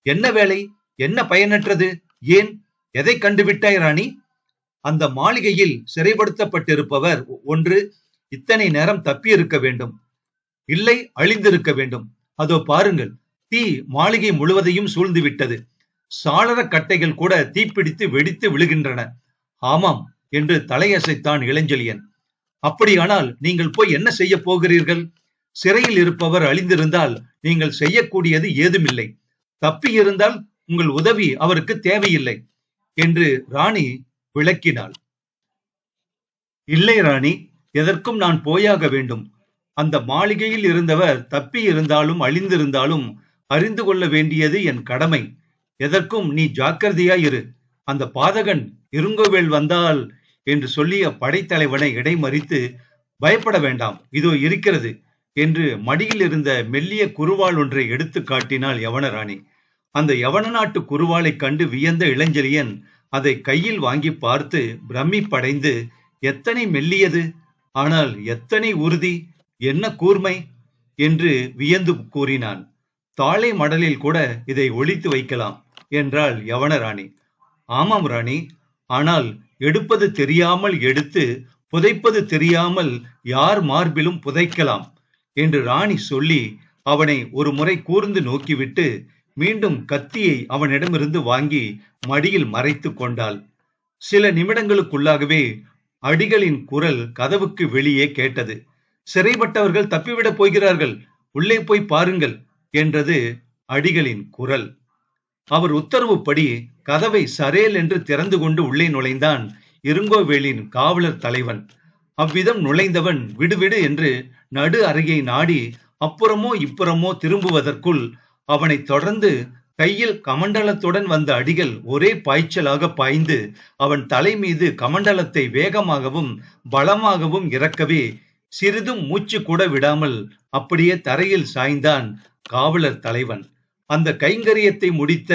என்ன வேலை? என்ன பயனற்றது? ஏன்? எதை கண்டுவிட்டாய் ராணி? அந்த மாளிகையில் சிறைப்படுத்தப்பட்டிருப்பவர் ஒன்று இத்தனை நேரம் தப்பி இருக்க வேண்டும், இல்லை அழிந்திருக்க வேண்டும். அதோ பாருங்கள், தீ மாளிகை முழுவதையும் சூழ்ந்து விட்டது. சாளர கட்டைகள் கூட தீப்பிடித்து வெடித்து விழுகின்றன. ஆமாம் என்று தலையசைத்தான் இளஞ்செழியன். அப்படியானால் நீங்கள் போய் என்ன செய்ய போகிறீர்கள்? சிறையில் இருப்பவர் அழிந்திருந்தால் நீங்கள் செய்யக்கூடியது ஏதுமில்லை. தப்பி இருந்தால் உங்கள் உதவி அவருக்கு தேவையில்லை என்று ராணி விளக்கினாள். இல்லை ராணி, எதற்கும் நான் போயாக வேண்டும். அந்த மாளிகையில் இருந்தவர் தப்பி இருந்தாலும் அழிந்திருந்தாலும் அறிந்து கொள்ள வேண்டியது என் கடமை. எதற்கும் நீ ஜாக்கிரதையாயிரு. அந்த பாதகன் இருங்கோவேள் வந்தால் என்று சொல்லிய படைத்தலைவனை இடைமறித்து, பயப்பட வேண்டாம், இதோ இருக்கிறது என்று மடியில் இருந்த மெல்லிய குறுவாள் ஒன்றை எடுத்து காட்டினாள் யவனராணி. அந்த யவன நாட்டு குறுவாளை கண்டு வியந்த இளஞ்செழியன் அதை கையில் வாங்கி பார்த்து பிரமிப்படைந்து, எத்தனை மெல்லியது, ஆனால் எத்தனை உறுதி, என்ன கூர்மை என்று வியந்து கூறினான். தாழை மடலில் கூட இதை ஒளித்து வைக்கலாம் என்றாள் யவனராணி. ஆமாம் ராணி, ஆனால் எடுப்பது தெரியாமல் எடுத்து புதைப்பது தெரியாமல் யார் மார்பிலும் புதைக்கலாம் என்று ராணி சொல்லி அவனை ஒரு முறை கூர்ந்து நோக்கிவிட்டு மீண்டும் கத்தியை அவனிடமிருந்து வாங்கி மடியில் மறைத்து கொண்டாள். சில நிமிடங்களுக்குள்ளாகவே அடிகளின் குரல் கதவுக்கு வெளியே கேட்டது. சிறைப்பட்டவர்கள் தப்பிவிடப் போகிறார்கள், உள்ளே போய் பாருங்கள் என்றது அடிகளின் குரல். அவர் உத்தரவுப்படி கதவை சரேல் என்று திறந்து கொண்டு உள்ளே நுழைந்தான் இருங்கோவேலின் காவலர் தலைவன். அவ்விதம் நுழைந்தவன் விடுவிடு என்று நடு அறையை நாடி அப்புறமோ இப்புறமோ திரும்புவதற்குள் அவனை தொடர்ந்து கையில் கமண்டலத்துடன் வந்த அடிகள் ஒரே பாய்ச்சலாக பாய்ந்து அவன் தலை மீது கமண்டலத்தை வேகமாகவும் பலமாகவும் இறக்கவே சிறிதும் மூச்சு கூட விடாமல் அப்படியே தரையில் சாய்ந்தான் காவலர் தலைவன். அந்த கைங்கரியத்தை முடித்த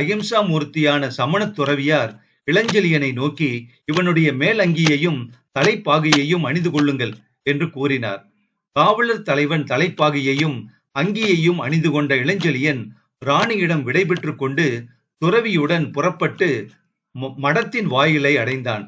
அகிம்சா மூர்த்தியான சமணத் துறவியார் இளஞ்செழியனை நோக்கி, இவனுடைய மேல் அங்கியையும் தலைப்பாகையையும் அணிந்து கொள்ளுங்கள் என்று கூறினார். காவலர் தலைவன் தலைப்பாகையையும் அங்கியையும் அணிந்து கொண்ட இளஞ்செழியன் ராணியிடம் விடைபெற்று கொண்டு துறவியுடன் புறப்பட்டு மடத்தின் வாயிலை அடைந்தான்.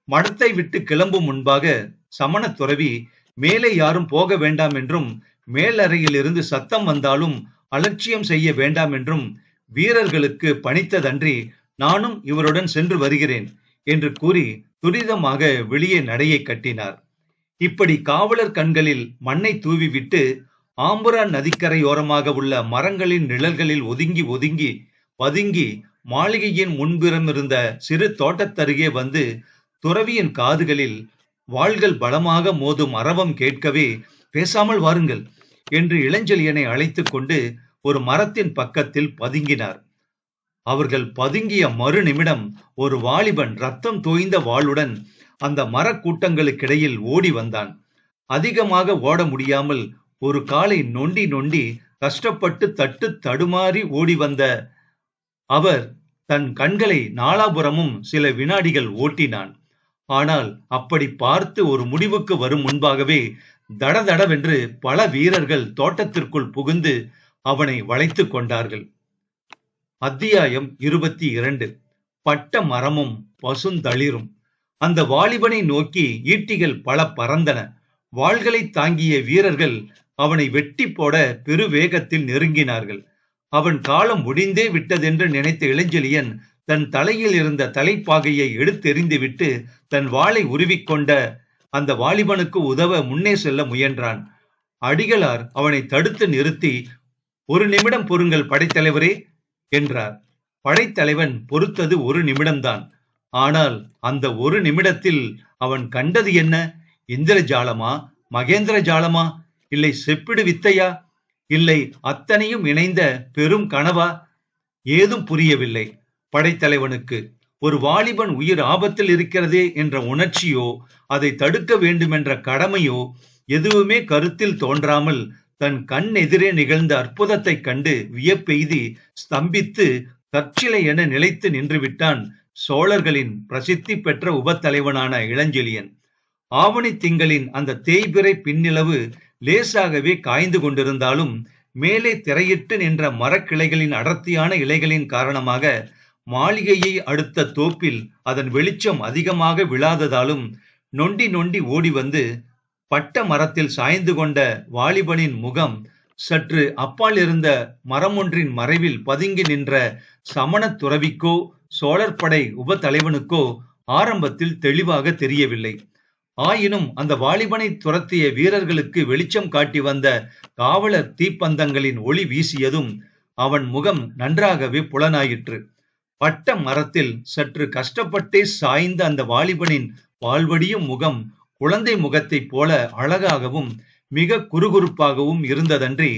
மடத்தை விட்டு கிளம்பும் முன்பாக சமண துறவி மேலே யாரும் போக வேண்டாம் என்றும் மேலறையில் இருந்து சத்தம் வந்தாலும் அலட்சியம் செய்ய வேண்டாம் என்றும் வீரர்களுக்கு பணித்ததன்றி நானும் இவருடன் சென்று வருகிறேன் என்று கூறி துரிதமாக வெளியே நடையை கட்டினார். இப்படி காவலர் கண்களில் மண்ணை தூவிவிட்டு ஆம்புரா நதிக்கரையோரமாக உள்ள மரங்களின் நிழல்களில் ஒதுங்கி ஒதுங்கி பதுங்கி மாளிகையின் முன்பிறம் இருந்த சிறு தோட்டத்தருகே வந்து துறவியின் காதுகளில் வாள்கள் பலமாக மோதும் அரவம் கேட்கவே, பேசாமல் வாருங்கள் என்று இளஞ்செழியனை அழைத்து கொண்டு ஒரு மரத்தின் பக்கத்தில் பதுங்கினார். அவர்கள் பதுங்கிய மறு நிமிடம் ஒரு வாலிபன் ரத்தம் தோய்ந்த வாளுடன் அந்த மரக்கூட்டங்களுக்கிடையில் ஓடி வந்தான். அதிகமாக ஓட முடியாமல் ஒரு காலை நொண்டி நொண்டி கஷ்டப்பட்டு தட்டு தடுமாறி ஓடி வந்த அவர் தன் கண்களை நாலாபுரமும் சில வினாடிகள் ஓட்டினான். ஆனால் அப்படி பார்த்து ஒரு முடிவுக்கு வரும் முன்பாகவே தடதடவென்று பல வீரர்கள் தோட்டத்திற்குள் புகுந்து அவனை வளைத்து கொண்டார்கள். அத்தியாயம் 22. பட்ட மரமும் பசுந்தளிரும். அந்த வாலிபனை நோக்கி ஈட்டிகள் பல பறந்தன. வாள்களை தாங்கிய வீரர்கள் அவனை வெட்டி போட பெருவேகத்தில் நெருங்கினார்கள். அவன் காலம் முடிந்தே விட்டதென்று நினைத்த இளஞ்செழியன் தன் தலையில் இருந்த தலைப்பாகையை எடுத்தெறிந்துவிட்டு தன் வாளை உருவிக்கொண்ட அந்த வாலிபனுக்கு உதவ முன்னே செல்ல முயன்றான். அடிகளார் அவனை தடுத்து நிறுத்தி, ஒரு நிமிடம் பொறுங்கள் படைத்தலைவரே என்றார். படைத்தலைவன் பொறுத்தது ஒரு நிமிடம்தான். ஆனால் அந்த ஒரு நிமிடத்தில் அவன் கண்டது என்ன? இந்திர ஜாலமா, மகேந்திர ஜாலமா, இல்லை செப்பிடு வித்தையா, இல்லை அத்தனையும் இணைந்த பெரும் கனவா? ஏதும் புரியவில்லை படைத்தலைவனுக்கு. ஒரு வாலிபன் உயிர் ஆபத்தில் இருக்கிறதே என்ற உணர்ச்சியோ அதை தடுக்க வேண்டுமென்ற கடமையோ எதுவுமே கருத்தில் தோன்றாமல் தன் கண் எதிரே நிகழ்ந்த அற்புதத்தை கண்டு வியப்பெய்தி ஸ்தம்பித்து கற்சிலை என நிலைத்து நின்று விட்டான் சோழர்களின் பிரசித்தி பெற்ற உபத்தலைவனான இளஞ்செழியன். ஆவணி திங்களின் அந்த தேய்பிறை பின்னிலவு லேசாகவே காய்ந்து கொண்டிருந்தாலும் மேலே திரையிட்டு நின்ற மரக்கிளைகளின் அடர்த்தியான இலைகளின் காரணமாக மாளிகையை அடுத்த தோப்பில் அதன் வெளிச்சம் அதிகமாக விழாததாலும் நொண்டி நொண்டி ஓடி வந்து பட்ட மரத்தில் சாய்ந்து கொண்ட வாலிபனின் முகம் சற்று அப்பால் இருந்த மரமொன்றின் மறைவில் பதுங்கி நின்ற சமண துறவிக்கோ சோழற்படை உபத்தலைவனுக்கோ ஆரம்பத்தில் தெளிவாக தெரியவில்லை. ஆயினும் அந்த வாலிபனை துரத்திய வீரர்களுக்கு வெளிச்சம் காட்டி வந்த காவலர் தீப்பந்தங்களின் ஒளி வீசியதும் அவன் முகம் நன்றாகவே புலனாயிற்று. பட்ட மரத்தில் சற்று கஷ்டப்பட்டே சாய்ந்த அந்த வாலிபனின் பால்வடியும் முகம் குழந்தை முகத்தை போல அழகாகவும் மிக குறுகுறுப்பாகவும் இருந்ததன்றி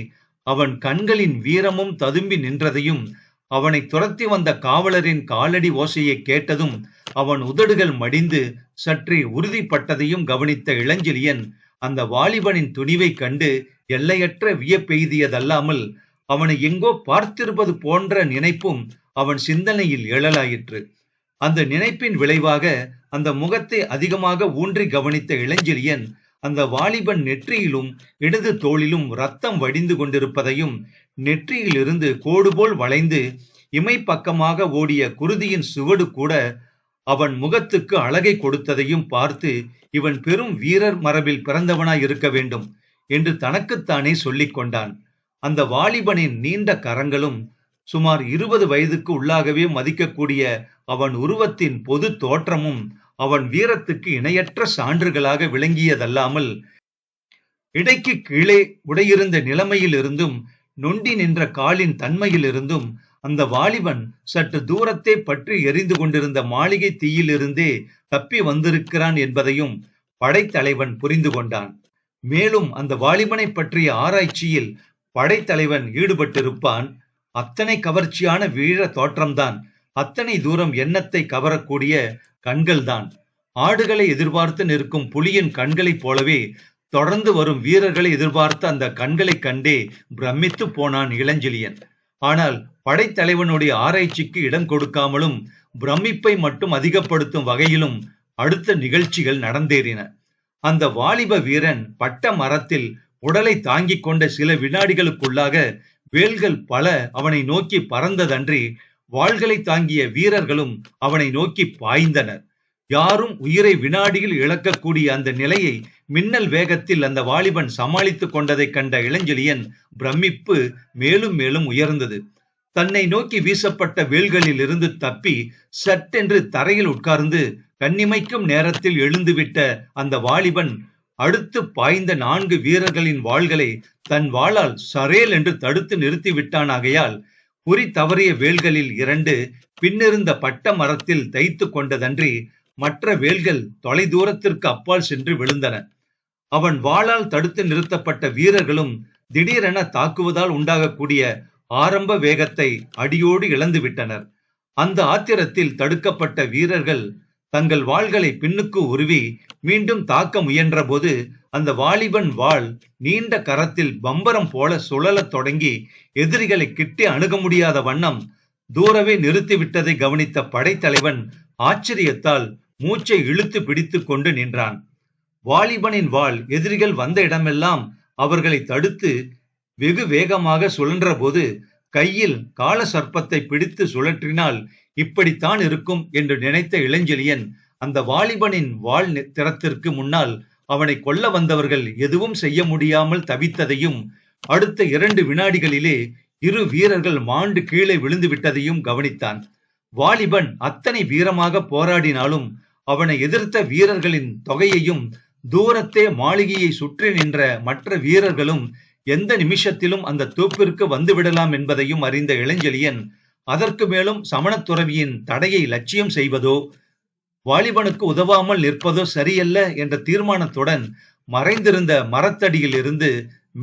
அவன் கண்களின் வீரமும் ததும்பி நின்றதையும் அவனை துரத்தி வந்த காவலரின் காலடி ஓசையை கேட்டதும் அவன் உதடுகள் மடிந்து சற்றே உறுதிப்பட்டதையும் கவனித்த இளஞ்செழியன் அந்த வாலிபனின் துணிவைக் கண்டு எல்லையற்ற வியப்பெய்தியதல்லாமல் அவனை எங்கோ பார்த்திருப்பது போன்ற நினைப்பும் அவன் சிந்தனையில் எழலாயிற்று. அந்த நினைப்பின் விளைவாக அந்த முகத்தை அதிகமாக ஊன்றி கவனித்த இளஞ்செழியன் அந்த வாலிபன் நெற்றியிலும் இடது தோளிலும் ரத்தம் வடிந்து கொண்டிருப்பதையும், நெற்றியிலிருந்து கோடு போல் வளைந்து இமை பக்கமாக ஓடிய குருதியின் சுவடு கூட அவன் முகத்துக்கு அழகை கொடுத்ததையும் பார்த்து, இவன் பெரும் வீரர் மரபில் பிறந்தவனாய் இருக்க வேண்டும் என்று தனக்குத்தானே சொல்லிக் கொண்டான். அந்த வாலிபனின் நீண்ட கரங்களும் சுமார் 20 வயதுக்கு உள்ளாகவே மதிக்கக்கூடிய அவன் உருவத்தின் பொது தோற்றமும் அவன் வீரத்துக்கு இணையற்ற சான்றுகளாக விளங்கியதல்லாமல், இடைக்கு கீழே உடையிருந்த நிலைமையில் இருந்தும் நொண்டி நின்ற காலின் தன்மையில் இருந்தும் அந்த வாலிபன் சற்று தூரத்தே பற்றி எரிந்து கொண்டிருந்த மாளிகை தீயிலிருந்தே தப்பி வந்திருக்கிறான் என்பதையும் படைத்தலைவன் புரிந்து கொண்டான். மேலும் அந்த வாலிபனை பற்றிய ஆராய்ச்சியில் படைத்தலைவன் ஈடுபட்டிருப்பான். அத்தனை கவர்ச்சியான வீர தோற்றம்தான், அத்தனை தூரம் எண்ணத்தை கவரக்கூடிய கண்கள்தான். ஆடுகளை எதிர்பார்த்து நிற்கும் புலியின் கண்களைப் போலவே தொடர்ந்து வரும் வீரர்களை எதிர்பார்த்த அந்த கண்களை கண்டே பிரமித்து போனான் இளஞ்செழியன். ஆனால் படைத்தலைவனுடைய ஆராய்ச்சிக்கு இடம் கொடுக்காமலும் பிரமிப்பை மட்டும் அதிகப்படுத்தும் வகையிலும் அடுத்த நிகழ்ச்சிகள் நடந்தேறின. அந்த வாலிப வீரன் பட்ட மரத்தில் உடலை தாங்கிக் கொண்ட சில வினாடிகளுக்குள்ளாக வேல்கள் பல அவனை நோக்கி பறந்ததன்றி வாள்களை தாங்கிய வீரர்களும் அவனை நோக்கி பாய்ந்தனர். யாரும் உயிரை வினாடியில் இழக்கக்கூடிய அந்த நிலையை மின்னல் வேகத்தில் அந்த வாலிபன் சமாளித்துக் கொண்டதை கண்ட இளஞ்செழியன் பிரமிப்பு மேலும் மேலும் உயர்ந்தது. தன்னை நோக்கி வீசப்பட்ட வேல்களில் இருந்து தப்பி சட்டென்று தரையில் உட்கார்ந்து கண்ணிமைக்கும் நேரத்தில் எழுந்துவிட்ட அந்த வாலிபன் அடுத்து பாய்ந்த 4 வீரர்களின் வாள்களை தன் வாளால் சரேல் என்று தடுத்து நிறுத்தி விட்டானாகையால் குறி தவறிய வேல்களில் 2 பின்னிருந்த பட்ட மரத்தில் தைத்து கொண்டதன்றி மற்ற வேல்கள் தொலை தூரத்திற்கு அப்பால் சென்று விழுந்தன. அவன் வாளால் தடுத்து நிறுத்தப்பட்ட வீரர்களும் திடீரென தாக்குவதால் உண்டாகக்கூடிய ஆரம்ப வேகத்தை அடியோடு இழந்து விட்டனர். அந்த ஆத்திரத்தில் தடுக்கப்பட்ட வீரர்கள் தங்கள் வாள்களை பின்னுக்கு உருவி மீண்டும் தாக்க முயன்ற போது அந்த வாலிபன் வாள் நீண்ட கரத்தில் பம்பரம் போல சுழலத் தொடங்கி எதிரிகளை கிட்டி அணுக முடியாத வண்ணம் தூரவே நிறுத்திவிட்டதை கவனித்த படைத்தலைவன் ஆச்சரியத்தால் மூச்சை இழுத்து பிடித்து கொண்டு நின்றான். வாலிபனின் வாள் எதிரிகள் வந்த இடமெல்லாம் அவர்களை தடுத்து வெகு வேகமாக சுழன்ற போது கையில் கால சர்ப்பத்தை பிடித்து சுழற்றினால் இப்படித்தான் இருக்கும் என்று நினைத்த இளஞ்செழியன் அந்த வாலிபனின் வாள் திறத்திற்கு முன்னால் அவனை கொல்ல வந்தவர்கள் எதுவும் செய்ய முடியாமல் தவித்ததையும், அடுத்த 2 வினாடிகளிலே 2 வீரர்கள் மாண்டு கீழே விழுந்து விட்டதையும் கவனித்தான். வாலிபன் அத்தனை வீரமாக போராடினாலும் அவனை எதிர்த்த வீரர்களின் தொகையையும் தூரத்தே மாளிகையை சுற்றி நின்ற மற்ற வீரர்களும் எந்த நிமிஷத்திலும் அந்த தோப்பிற்கு வந்துவிடலாம் என்பதையும் அறிந்த இளஞ்செழியன் அதற்கு மேலும் சமணத் துறவியின் தடையை லட்சியம் செய்வதோ வாலிபனுக்கு உதவாமல் நிற்பதோ சரியல்ல என்ற தீர்மானத்துடன் மறைந்திருந்த மரத்தடியில் இருந்து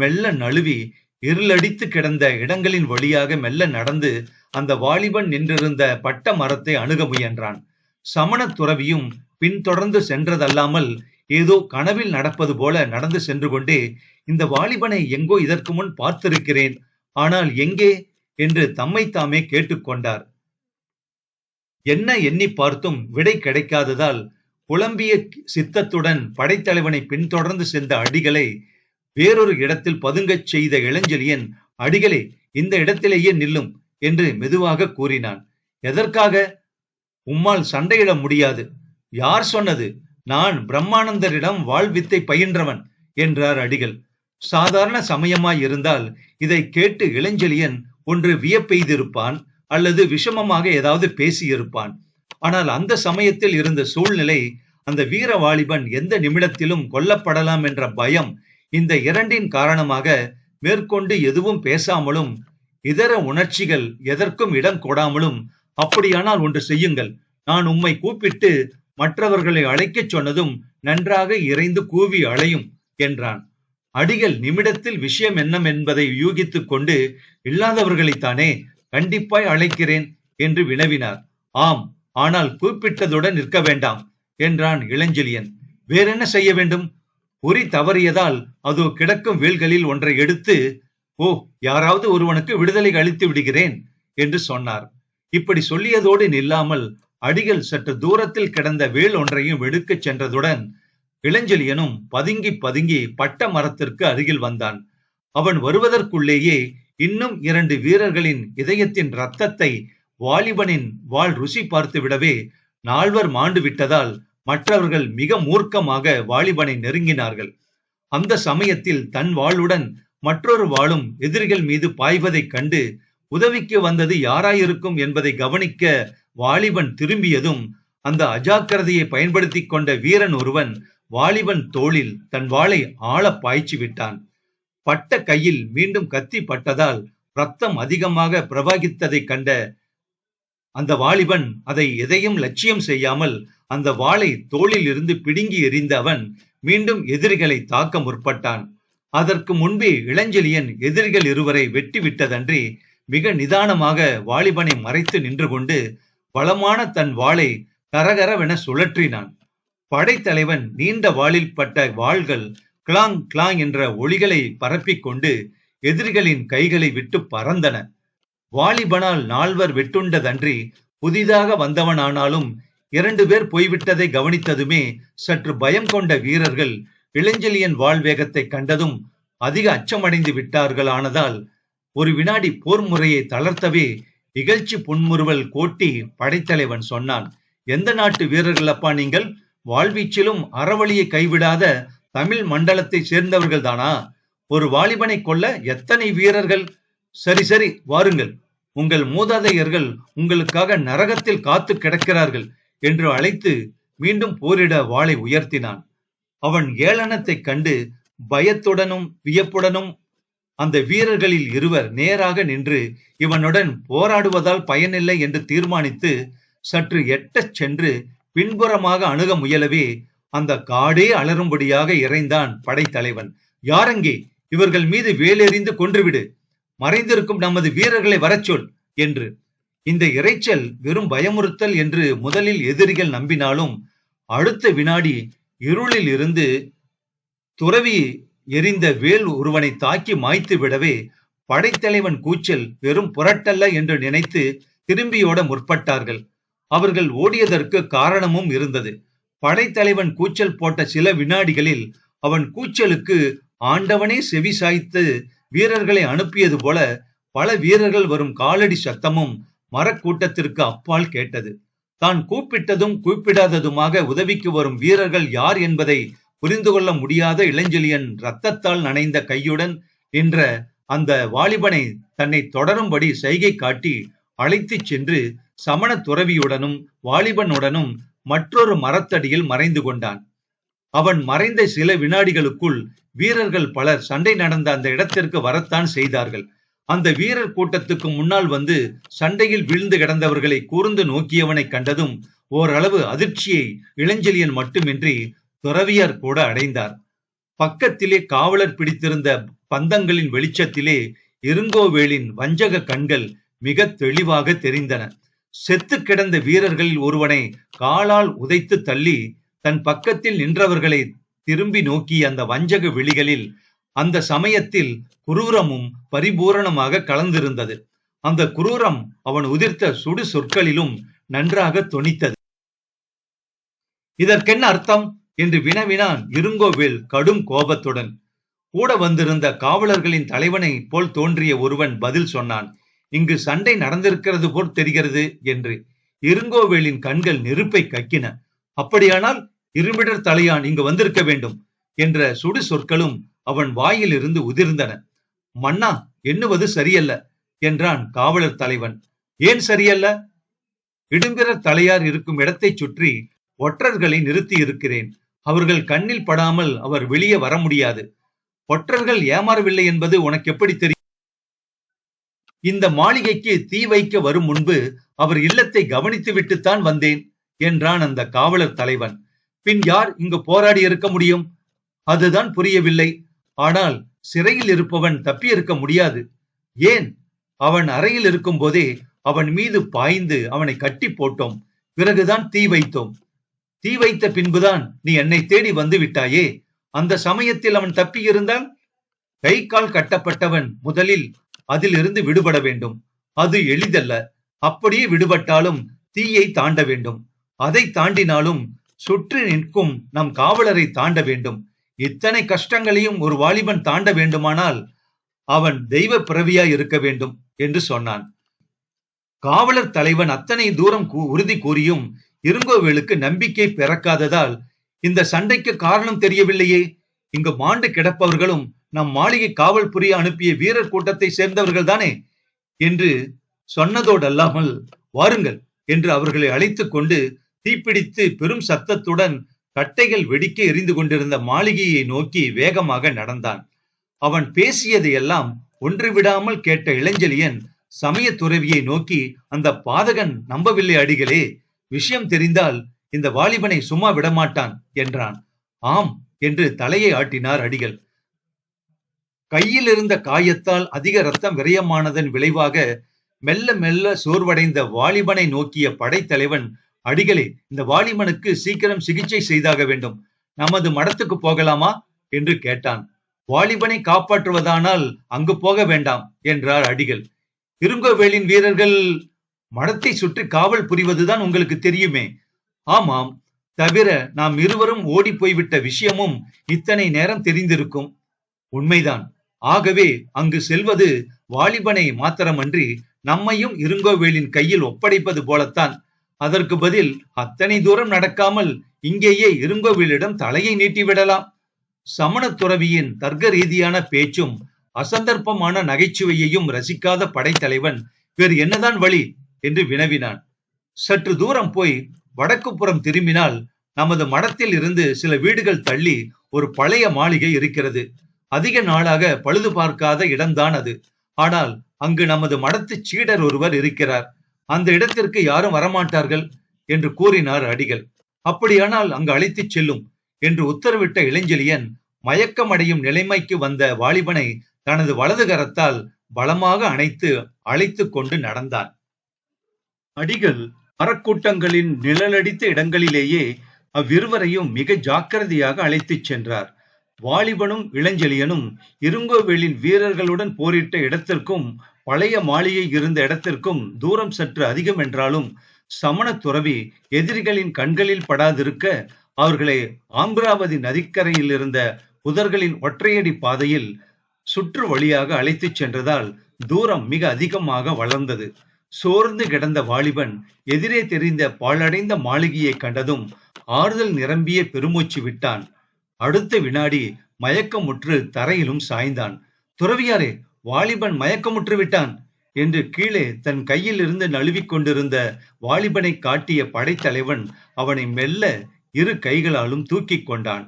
மெல்ல நழுவி இருளடித்து கிடந்த இடங்களின் வழியாக மெல்ல நடந்து அந்த வாலிபன் நின்றிருந்த பட்ட மரத்தை அணுக முயன்றான். சமணத் துறவியும் பின்தொடர்ந்து சென்றதல்லாமல் ஏதோ கனவில் நடப்பது போல நடந்து சென்று கொண்டே, இந்த வாலிபனை எங்கோ இதற்கு முன் பார்த்திருக்கிறேன், ஆனால் எங்கே என்று தம்மைத்தாமே கேட்டுக்கொண்டார். என்ன எண்ணி பார்த்தும் விடை கிடைக்காததால் புலம்பிய சித்தத்துடன் படைத்தலைவனை பின்தொடர்ந்து சென்ற அடிகளை வேறொரு இடத்தில் பதுங்கச் செய்த இளஞ்செழியன், அடிகளே, இந்த இடத்திலேயே நில்லும் என்று மெதுவாக கூறினான். எதற்காக? உம்மால் சண்டையிட முடியாது. யார் சொன்னது? நான் பிரம்மானந்தரிடம் வாழ்வித்தை பயின்றவன் என்றார் அடிகள். சாதாரண சமயமாய் இருந்தால் இதை கேட்டு இளஞ்செழியன் ஒன்று வியப்பெய்திருப்பான் அல்லது விஷமமாக ஏதாவது பேசியிருப்பான். ஆனால் அந்த சமயத்தில் இருந்த சூழ்நிலை, அந்த வீர வாலிபன் எந்த நிமிடத்திலும் கொல்லப்படலாம் என்ற பயம், இந்த 2 காரணமாக மேற்கொண்டு எதுவும் பேசாமலும் இதர உணர்ச்சிகள் எதற்கும் இடம் கொடாமலும், அப்படியானால் ஒன்று செய்யுங்கள், நான் உம்மை கூப்பிட்டு மற்றவர்களை அழைக்கச் சொன்னதும் நன்றாக இறைந்து கூவி அழையும் என்றான். அடிகள் நிமிடத்தில் விஷயம் என்னவென்பதை யூகித்துக் கொண்டு, இல்லாதவர்களைத்தானே, கண்டிப்பாய் அழைக்கிறேன் என்று வினவினார். ஆம், ஆனால் கூப்பிட்டதுடன் நிற்க வேண்டாம் என்றான் இளஞ்செழியன். வேறென்ன செய்ய வேண்டும்? பொறி தவறியதால் அதோ கிடக்கும் வேல்களில் ஒன்றை எடுத்து, ஓ, யாராவது ஒருவனுக்கு விடுதலை அளித்து விடுகிறேன் என்று சொன்னார். இப்படி சொல்லியதோடு நில்லாமல் அடிகள் சற்று தூரத்தில் கிடந்த வேல் ஒன்றையும் எடுக்கச் சென்றதுடன் இளஞ்செழியனும் பதுங்கி பதுங்கி பட்ட மரத்திற்கு அருகில் வந்தான். அவன் வருவதற்குள்ளேயே இன்னும் 2 வீரர்களின் இதயத்தின் ரத்தத்தை வாலிபனின் வாள் ருசி பார்த்து விடவே 4 மாண்டு விட்டதால் மற்றவர்கள் மிக மூர்க்கமாக வாலிபனை நெருங்கினார்கள். அந்த சமயத்தில் தன் வாளுடன் மற்றொரு வாளும் எதிரிகள் மீது பாய்வதைக் கண்டு உதவிக்கு வந்தது யாராயிருக்கும் என்பதை கவனிக்க வாலிபன் திரும்பியதும் அந்த அஜாக்கிரதையை பயன்படுத்தி கொண்ட வீரன் ஒருவன் வாலிபன் தோளில் தன் வாளை ஆழ பாய்ச்சி விட்டான். பட்ட கையில் மீண்டும் கத்தி பட்டதால் ரத்தம் அதிகமாக பிரவகித்ததை கண்ட அந்த வாலிபன் அதை எதையும் லட்சியம் செய்யாமல் அந்த வாளை தோளில் இருந்து பிடுங்கி எறிந்த அவன் மீண்டும் எதிரிகளை தாக்க முற்பட்டான். அதற்கு முன்பே இளஞ்செழியன் எதிரிகள் இருவரை வெட்டி விட்டதன்றி மிக நிதானமாக வாலிபனை மறைத்து நின்று கொண்டு பலமான தன் வாளை கரகரவென சுழற்றினான். படைத்தலைவன் நீண்ட வாளில் பட்ட வாள்கள் கிளாங் கிளாங் என்ற ஒளிகளை பரப்பிக் கொண்டு எதிரிகளின் கைகளை விட்டு பறந்தன. வாலிபனால் 4 வெட்டுண்டதன்றி புதிதாக வந்தவனானாலும் 2 பேர் போய்விட்டதை கவனித்ததுமே சற்று பயம் கொண்ட வீரர்கள் இளஞ்செழியன் வாள் வேகத்தை கண்டதும் அதிக அச்சமடைந்து விட்டார்கள். ஆனதால் ஒரு வினாடி போர் முறையை தளர்த்தவே இகழ்ச்சி புன்முறுவல் கோட்டி படைத்தலைவன் சொன்னான். எந்த நாட்டு வீரர்கள் அப்பா நீங்கள்? வாழ்வீச்சிலும் அறவழியை கைவிடாத தமிழ் மண்டலத்தை சேர்ந்தவர்கள் தானா? ஒரு வாலிபனை கொல்ல எத்தனை வீரர்கள்! சரி சரி, வாருங்கள், உங்கள் மூதாதையர்கள் உங்களுக்காக நரகத்தில் காத்து கிடக்கிறார்கள் என்று அழைத்து மீண்டும் போரிட வாளை உயர்த்தினான். அவன் ஏளனத்தைக் கண்டு பயத்துடனும் வியப்புடனும் அந்த வீரர்களில் இருவர் நேராக நின்று இவனுடன் போராடுவதால் பயனில்லை என்று தீர்மானித்து சற்று எட்டச் சென்று பின்புறமாக அணுக முயலவே அந்த காடே அலறும்படியாக இறைந்தான் படைத்தலைவன். யாரங்கே? இவர்கள் மீது வேலெறிந்து கொன்றுவிடு, மறைந்திருக்கும் நமது வீரர்களை வரச்சொல் என்று. இந்த இரைச்சல் வெறும் பயமுறுத்தல் என்று முதலில் எதிரிகள் நம்பினாலும் அடுத்த வினாடி இருளில் இருந்து துறவி எரிந்த வேல் ஒருவனை தாக்கி மாய்த்து விடவே படைத்தலைவன் கூச்சல் வெறும் புரட்டல்ல என்று நினைத்து திரும்பியோட முற்பட்டார்கள். அவர்கள் ஓடியதற்கு காரணமும் இருந்தது. படைத்தலைவன் கூச்சல் போட்ட சில வினாடிகளில் அவன் கூச்சலுக்கு ஆண்டவனே செவி சாய்த்து வீரர்களை அனுப்பியது போல பல வீரர்கள் வரும் காலடி சத்தமும் மரக்கூட்டத்திற்கு அப்பால் கேட்டது. தான் கூப்பிட்டதும் கூப்பிடாததுமாக உதவிக்கு வரும் வீரர்கள் யார் என்பதை புரிந்து கொள்ள முடியாத இளஞ்செழியன் ரத்தத்தால் நனைந்த கையுடன் நின்ற அந்த வாலிபனை தன்னை தொடரும்படி சைகை காட்டி அழைத்துச் சென்று சமண துறவியுடனும் வாலிபனுடனும் மற்றொரு மரத்தடியில் மறைந்து கொண்டான். அவன் மறைந்த சில வினாடிகளுக்குள் வீரர்கள் பலர் சண்டை நடந்த அந்த இடத்திற்கு வரத்தான் செய்தார்கள். அந்த வீரர் கூட்டத்துக்கு முன்னால் வந்து சண்டையில் வீழ்ந்து கிடந்தவர்களை கூர்ந்து நோக்கியவனை கண்டதும் ஓரளவு அதிர்ச்சியை இளஞ்செழியன் மட்டுமின்றி துறவியார் கூட அடைந்தார். பக்கத்திலே காவலர் பிடித்திருந்த பந்தங்களின் வெளிச்சத்திலே இருங்கோவேலின் வஞ்சக கண்கள் மிக தெளிவாக தெரிந்தன. செத்து கிடந்த வீரர்களில் ஒருவனை காலால் உதைத்து தள்ளி தன் பக்கத்தில் நின்றவர்களை திரும்பி நோக்கிய அந்த வஞ்சக விழிகளில் அந்த சமயத்தில் குரூரமும் பரிபூரணமாக கலந்திருந்தது. அந்த குரூரம் அவன் உதிர்த்த சுடு சொற்களிலும் நன்றாக தொனித்தது. இதற்கென்ன அர்த்தம் என்று வினவினான் இருங்கோவேல் கடும் கோபத்துடன். கூட வந்திருந்த காவலர்களின் தலைவனை போல் தோன்றிய ஒருவன் பதில் சொன்னான். இங்கு சண்டை நடந்திருக்கிறது போல் தெரிகிறது என்று. இருங்கோவேலின் கண்கள் நெருப்பை கக்கின. அப்படியானால் இரும்பிடர் தலையான் இங்கு வந்திருக்க வேண்டும் என்ற சுடு சொற்களும் அவன் வாயில் இருந்து உதிர்ந்தன. மன்னா, எண்ணுவது சரியல்ல என்றான் காவலர் தலைவன். ஏன் சரியல்ல? இடும்பிடர் தலையார் இருக்கும் இடத்தை சுற்றி ஒற்றர்களை நிறுத்தி இருக்கிறேன். அவர்கள் கண்ணில் படாமல் அவர் வெளியே வர முடியாது. ஒற்றர்கள் ஏமாறவில்லை என்பது உனக்கு எப்படி தெரியும்? இந்த மாளிகைக்கு தீ வைக்க வரும் முன்பு அவர் இல்லத்தை கவனித்து விட்டுத்தான் வந்தேன் என்றான் அந்த காவலர் தலைவன். பின் யார் இங்கு போராடி இருக்க முடியும்? அதுதான் புரியவில்லை. ஆனால் சிறையில் இருப்பவன் தப்பி இருக்க முடியாது. ஏன்? அவன் அறையில் இருக்கும் போதே அவன் மீது பாய்ந்து அவனை கட்டி போட்டோம். பிறகுதான் தீ வைத்தோம். தீ வைத்த பின்புதான் நீ என்னை தேடி வந்து விட்டாயே. அந்த சமயத்தில் அவன் தப்பி இருந்தால் கை கால் கட்டப்பட்டவன் முதலில் அதிலிருந்து விடுபட வேண்டும். அது எளிதல்ல. அப்படியே விடுபட்டாலும் தீயை தாண்ட வேண்டும். அதை தாண்டினாலும் சுற்றி நிற்கும் நம் காவலரை தாண்ட வேண்டும். இத்தனை கஷ்டங்களையும் ஒரு வாலிபன் தாண்ட வேண்டுமானால் அவன் தெய்வ பிறவியாய் இருக்க வேண்டும் என்று சொன்னான். காவலர் தலைவன் அத்தனை தூரம் உறுதி கூறியும் இருங்கோவேலுக்கு நம்பிக்கை பிறக்காததால், இந்த சண்டைக்கு காரணம் தெரியவில்லையே, இங்கு மாண்டு கிடப்பவர்களும் நம் மாளிகை காவல் புரிய அனுப்பிய வீரர் கூட்டத்தை சேர்ந்தவர்கள் தானே என்று சொன்னதோடல்லாமல், வாருங்கள் என்று அவர்களை அழைத்துக் கொண்டு தீப்பிடித்து பெரும் சத்தத்துடன் கட்டைகள் வெடிக்க எரிந்து கொண்டிருந்த மாளிகையை நோக்கி வேகமாக நடந்தான். அவன் பேசியதையெல்லாம் ஒன்று விடாமல் கேட்ட இளஞ்செழியன் சமய துறவியை நோக்கி, அந்த பாதகன் நம்பவில்லை அடிகளே, விஷயம் தெரிந்தால் இந்த வாலிபனை சும்மா விடமாட்டான் என்றான். ஆம் என்று தலையை ஆட்டினார் அடிகள். கையில் இருந்த காயத்தால் அதிக ரத்தம் விரயமானதன் விளைவாக மெல்ல மெல்ல சோர்வடைந்த வாலிபனை நோக்கிய படைத்தலைவன், அடிகளே, இந்த வாலிபனுக்கு சீக்கிரம் சிகிச்சை செய்தாக வேண்டும். நமது மடத்துக்கு போகலாமா என்று கேட்டான். வாலிபனை காப்பாற்றுவதானால் அங்கு போக வேண்டாம் என்றார் அடிகள். இருங்கோவேலின் வீரர்கள் மடத்தை சுற்றி காவல் புரிவதுதான் உங்களுக்கு தெரியுமே. ஆமாம், தவிர நாம் இருவரும் ஓடி போய்விட்ட விஷயமும் இத்தனை நேரம் தெரிந்திருக்கும். உண்மைதான். ஆகவே அங்கு செல்வது வாலிபனை மாத்திரமன்றி நம்மையும் இருங்கோவேலின் கையில் ஒப்படைப்பது போலத்தான். அதற்கு பதில் அத்தனை தூரம் நடக்காமல் இங்கேயே இருங்கோவேலிடம் தலையை நீட்டிவிடலாம். சமண துறவியின் தர்க்க ரீதியான பேச்சும் அசந்தர்ப்பமான நகைச்சுவையையும் ரசிக்காத படைத்தலைவன் வேறு என்னதான் வழி என்று வினவினான். சற்று தூரம் போய் வடக்கு புறம் திரும்பினால் நமது மடத்தில் இருந்து சில வீடுகள் தள்ளி ஒரு பழைய மாளிகை இருக்கிறது. அதிக நாளாக பழுது பார்க்காத இடம்தான் அது. ஆனால் அங்கு நமது மடத்து சீடர் ஒருவர் இருக்கிறார். அந்த இடத்திற்கு யாரும் வரமாட்டார்கள் என்று கூறினார் அடிகள். அப்படியானால் அங்கு அழைத்துச் செல்லும் என்று உத்தரவிட்ட இளஞ்செழியன் மயக்கம் அடையும் நிலைமைக்கு வந்த வாலிபனை தனது வலது கரத்தால் பலமாக அழைத்துக் கொண்டு நடந்தான். அடிகள் மரக்கூட்டங்களின் நிழலடித்த இடங்களிலேயே அவ்விருவரையும் மிக ஜாக்கிரதையாக அழைத்துச் சென்றார். வாலிபனும் இளஞ்செழியனும் இருங்கோவேலின் வீரர்களுடன் போரிட்ட இடத்திற்கும் பழைய மாளிகை இருந்த இடத்திற்கும் தூரம் சற்று அதிகம் என்றாலும் சமண துறவி எதிரிகளின் கண்களில் படாதிருக்க அவர்களை ஆம்பிராவதி நதிக்கரையில் இருந்த புதர்களின் ஒற்றையடி பாதையில் சுற்று வழியாக அழைத்துச் சென்றதால் தூரம் மிக அதிகமாக வளர்ந்தது. சோர்ந்து கிடந்த வாலிபன் எதிரே தெரிந்த பாழடைந்த மாளிகையை கண்டதும் ஆறுதல் நிரம்பிய பெருமூச்சு விட்டான். அடுத்த வினாடி மயக்கமுற்று தரையிலும் சாய்ந்தான். துறவியாரே, வாலிபன் மயக்கமுற்று விட்டான் என்று கீழே தன் கையில் இருந்து நழுவிக் கொண்டிருந்த வாலிபனை காட்டிய படைத்தலைவன் அவனை மெல்ல இரு கைகளாலும் தூக்கி கொண்டான்.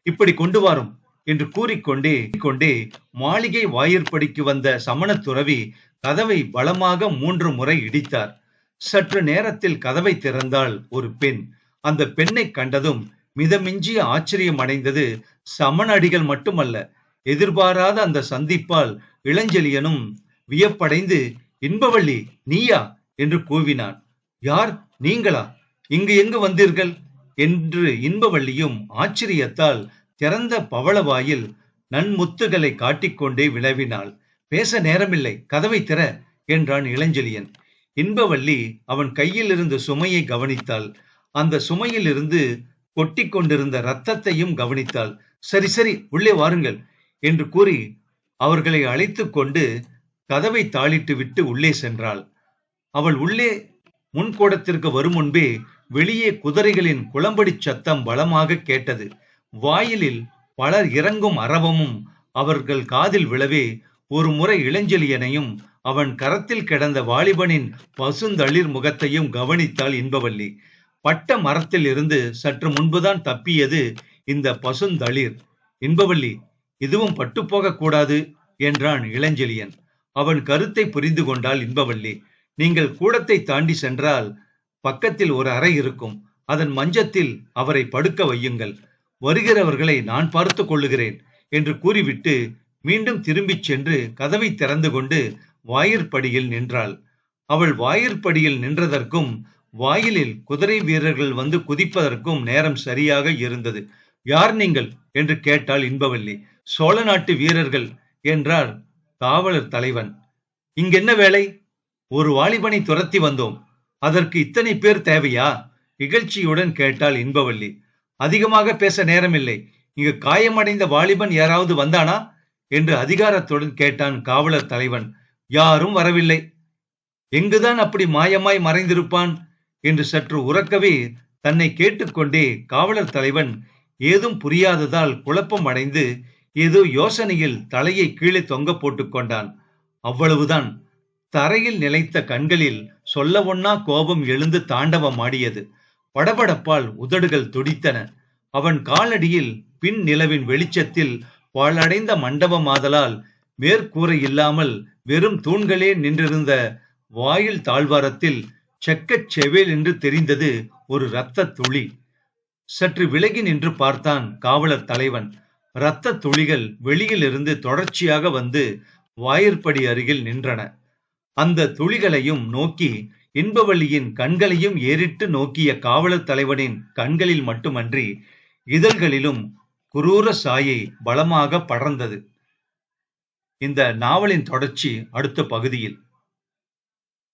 இப்படி கொண்டு வாரும் என்று கூறிக்கொண்டே மாளிகை வாயிற்படிக்கு வந்த சமண துறவி கதவை பலமாக 3 முறை இடித்தார். சற்று நேரத்தில் கதவை திறந்தாள் ஒரு பெண். அந்த பெண்ணை கண்டதும் மிதமிஞ்சிய ஆச்சரியம் அடைந்தது சமண அடிகள் மட்டுமல்ல. எதிர்பாராத அந்த சந்திப்பால் இளஞ்செழியனும் வியப்படைந்து, இன்பவள்ளி, நீயா என்று கூவினான். யார் நீங்களா? இங்கு எங்கு வந்தீர்கள் என்று இன்பவள்ளியும் ஆச்சரியத்தால் திறந்த பவளவாயில் நன்முத்துகளை காட்டிக்கொண்டே வினவினாள். பேச நேரமில்லை, கதவை திற என்றான் இளஞ்செழியன். இன்பவள்ளி அவன் கையில் இருந்த சுமையை கவனித்தாள். அந்த சுமையில் இருந்து கொட்டி கொண்டிருந்த ரத்தத்தையும் கவனித்தாள். சரி சரி, உள்ளே வாருங்கள் என்று கூறி அவர்களை அழைத்துக் கொண்டு கதவை தாளிட்டு விட்டு உள்ளே சென்றாள். அவள் உள்ளே முன்கூடத்திற்கு வரும் முன்பே வெளியே குதிரைகளின் குளம்படி சத்தம் பலமாக கேட்டது. வாயிலில் பலர் இறங்கும் அரவமும் அவர்கள் காதில் விழவே ஒரு முறை இளஞ்செழியனையும் அவன் கரத்தில் கிடந்த வாலிபனின் பசுந்தளிர் முகத்தையும் கவனித்தாள் இன்பவள்ளி. பட்ட மரத்தில் இருந்து சற்று முன்புதான் தப்பியது இந்த பசுந்தளிர். இன்பவள்ளி, இதுவும் பட்டு போக கூடாது என்றான் இளஞ்செழியன். அவன் கருத்தை புரிந்து கொண்டாள் இன்பவள்ளி. நீங்கள் கூடத்தை தாண்டி சென்றால் பக்கத்தில் ஒரு அறை இருக்கும். அதன் மஞ்சத்தில் அவரை படுக்க வையுங்கள். வருகிறவர்களை நான் பார்த்து கொள்ளுகிறேன் என்று கூறிவிட்டு மீண்டும் திரும்பிச் சென்று கதவை திறந்து கொண்டு வாயிற்படியில் நின்றாள். அவள் வாயிற்படியில் நின்றதற்கும் வாயிலில் குதிரை வீரர்கள் வந்து குதிப்பதற்கும் நேரம் சரியாக இருந்தது. யார் நீங்கள் என்று கேட்டாள் இன்பவல்லி. சோழ நாட்டு வீரர்கள் என்றார் காவலர் தலைவன். இங்கென்ன வேலை? ஒரு வாலிபனை துரத்தி வந்தோம். அதற்கு இத்தனை பேர் தேவையா? இகழ்ச்சியுடன் கேட்டாள் இன்பவல்லி. அதிகமாக பேச நேரமில்லை. இங்கு காயமடைந்த வாலிபன் யாராவது வந்தானா என்று அதிகாரத்துடன் கேட்டான் காவலர் தலைவன். யாரும் வரவில்லை. எங்குதான் அப்படி மாயமாய் மறைந்திருப்பான் என்று சற்று உரக்கவே தன்னை கேட்டுக்கொண்டே காவலர் தலைவன் ஏதும் புரியாததால் குழப்பம் அடைந்து ஏதோ யோசனையில் தலையை கீழே தொங்க போட்டுக் கொண்டான். அவ்வளவுதான். தரையில் நிலைத்த கண்களில் சொல்ல ஒண்ணா கோபம் எழுந்து தாண்டவம் ஆடியது. படபடப்பால் உதடுகள் துடித்தன. அவன் காலடியில் பின் நிலவின் வெளிச்சத்தில் பாழடைந்த மண்டபமாதலால் மேற்கூரை இல்லாமல் வெறும் தூண்களே நின்றிருந்த வாயில் தாழ்வாரத்தில் செக்கச் செவேல் என்று தெரிந்தது ஒரு இரத்த துளி. சற்று விலகி நின்று பார்த்தான் காவலர் தலைவன். இரத்த துளிகள் வெளியிலிருந்து தொடர்ச்சியாக வந்து வாயிற்படி அருகில் நின்றன. அந்த துளிகளையும் நோக்கி இன்பவல்லியின் கண்களையும் ஏறிட்டு நோக்கிய காவலர் தலைவனின் கண்களில் மட்டுமன்றி இதழ்களிலும் குரூர சாயை பலமாக படர்ந்தது. இந்த நாவலின் தொடர்ச்சி அடுத்த பகுதியில்.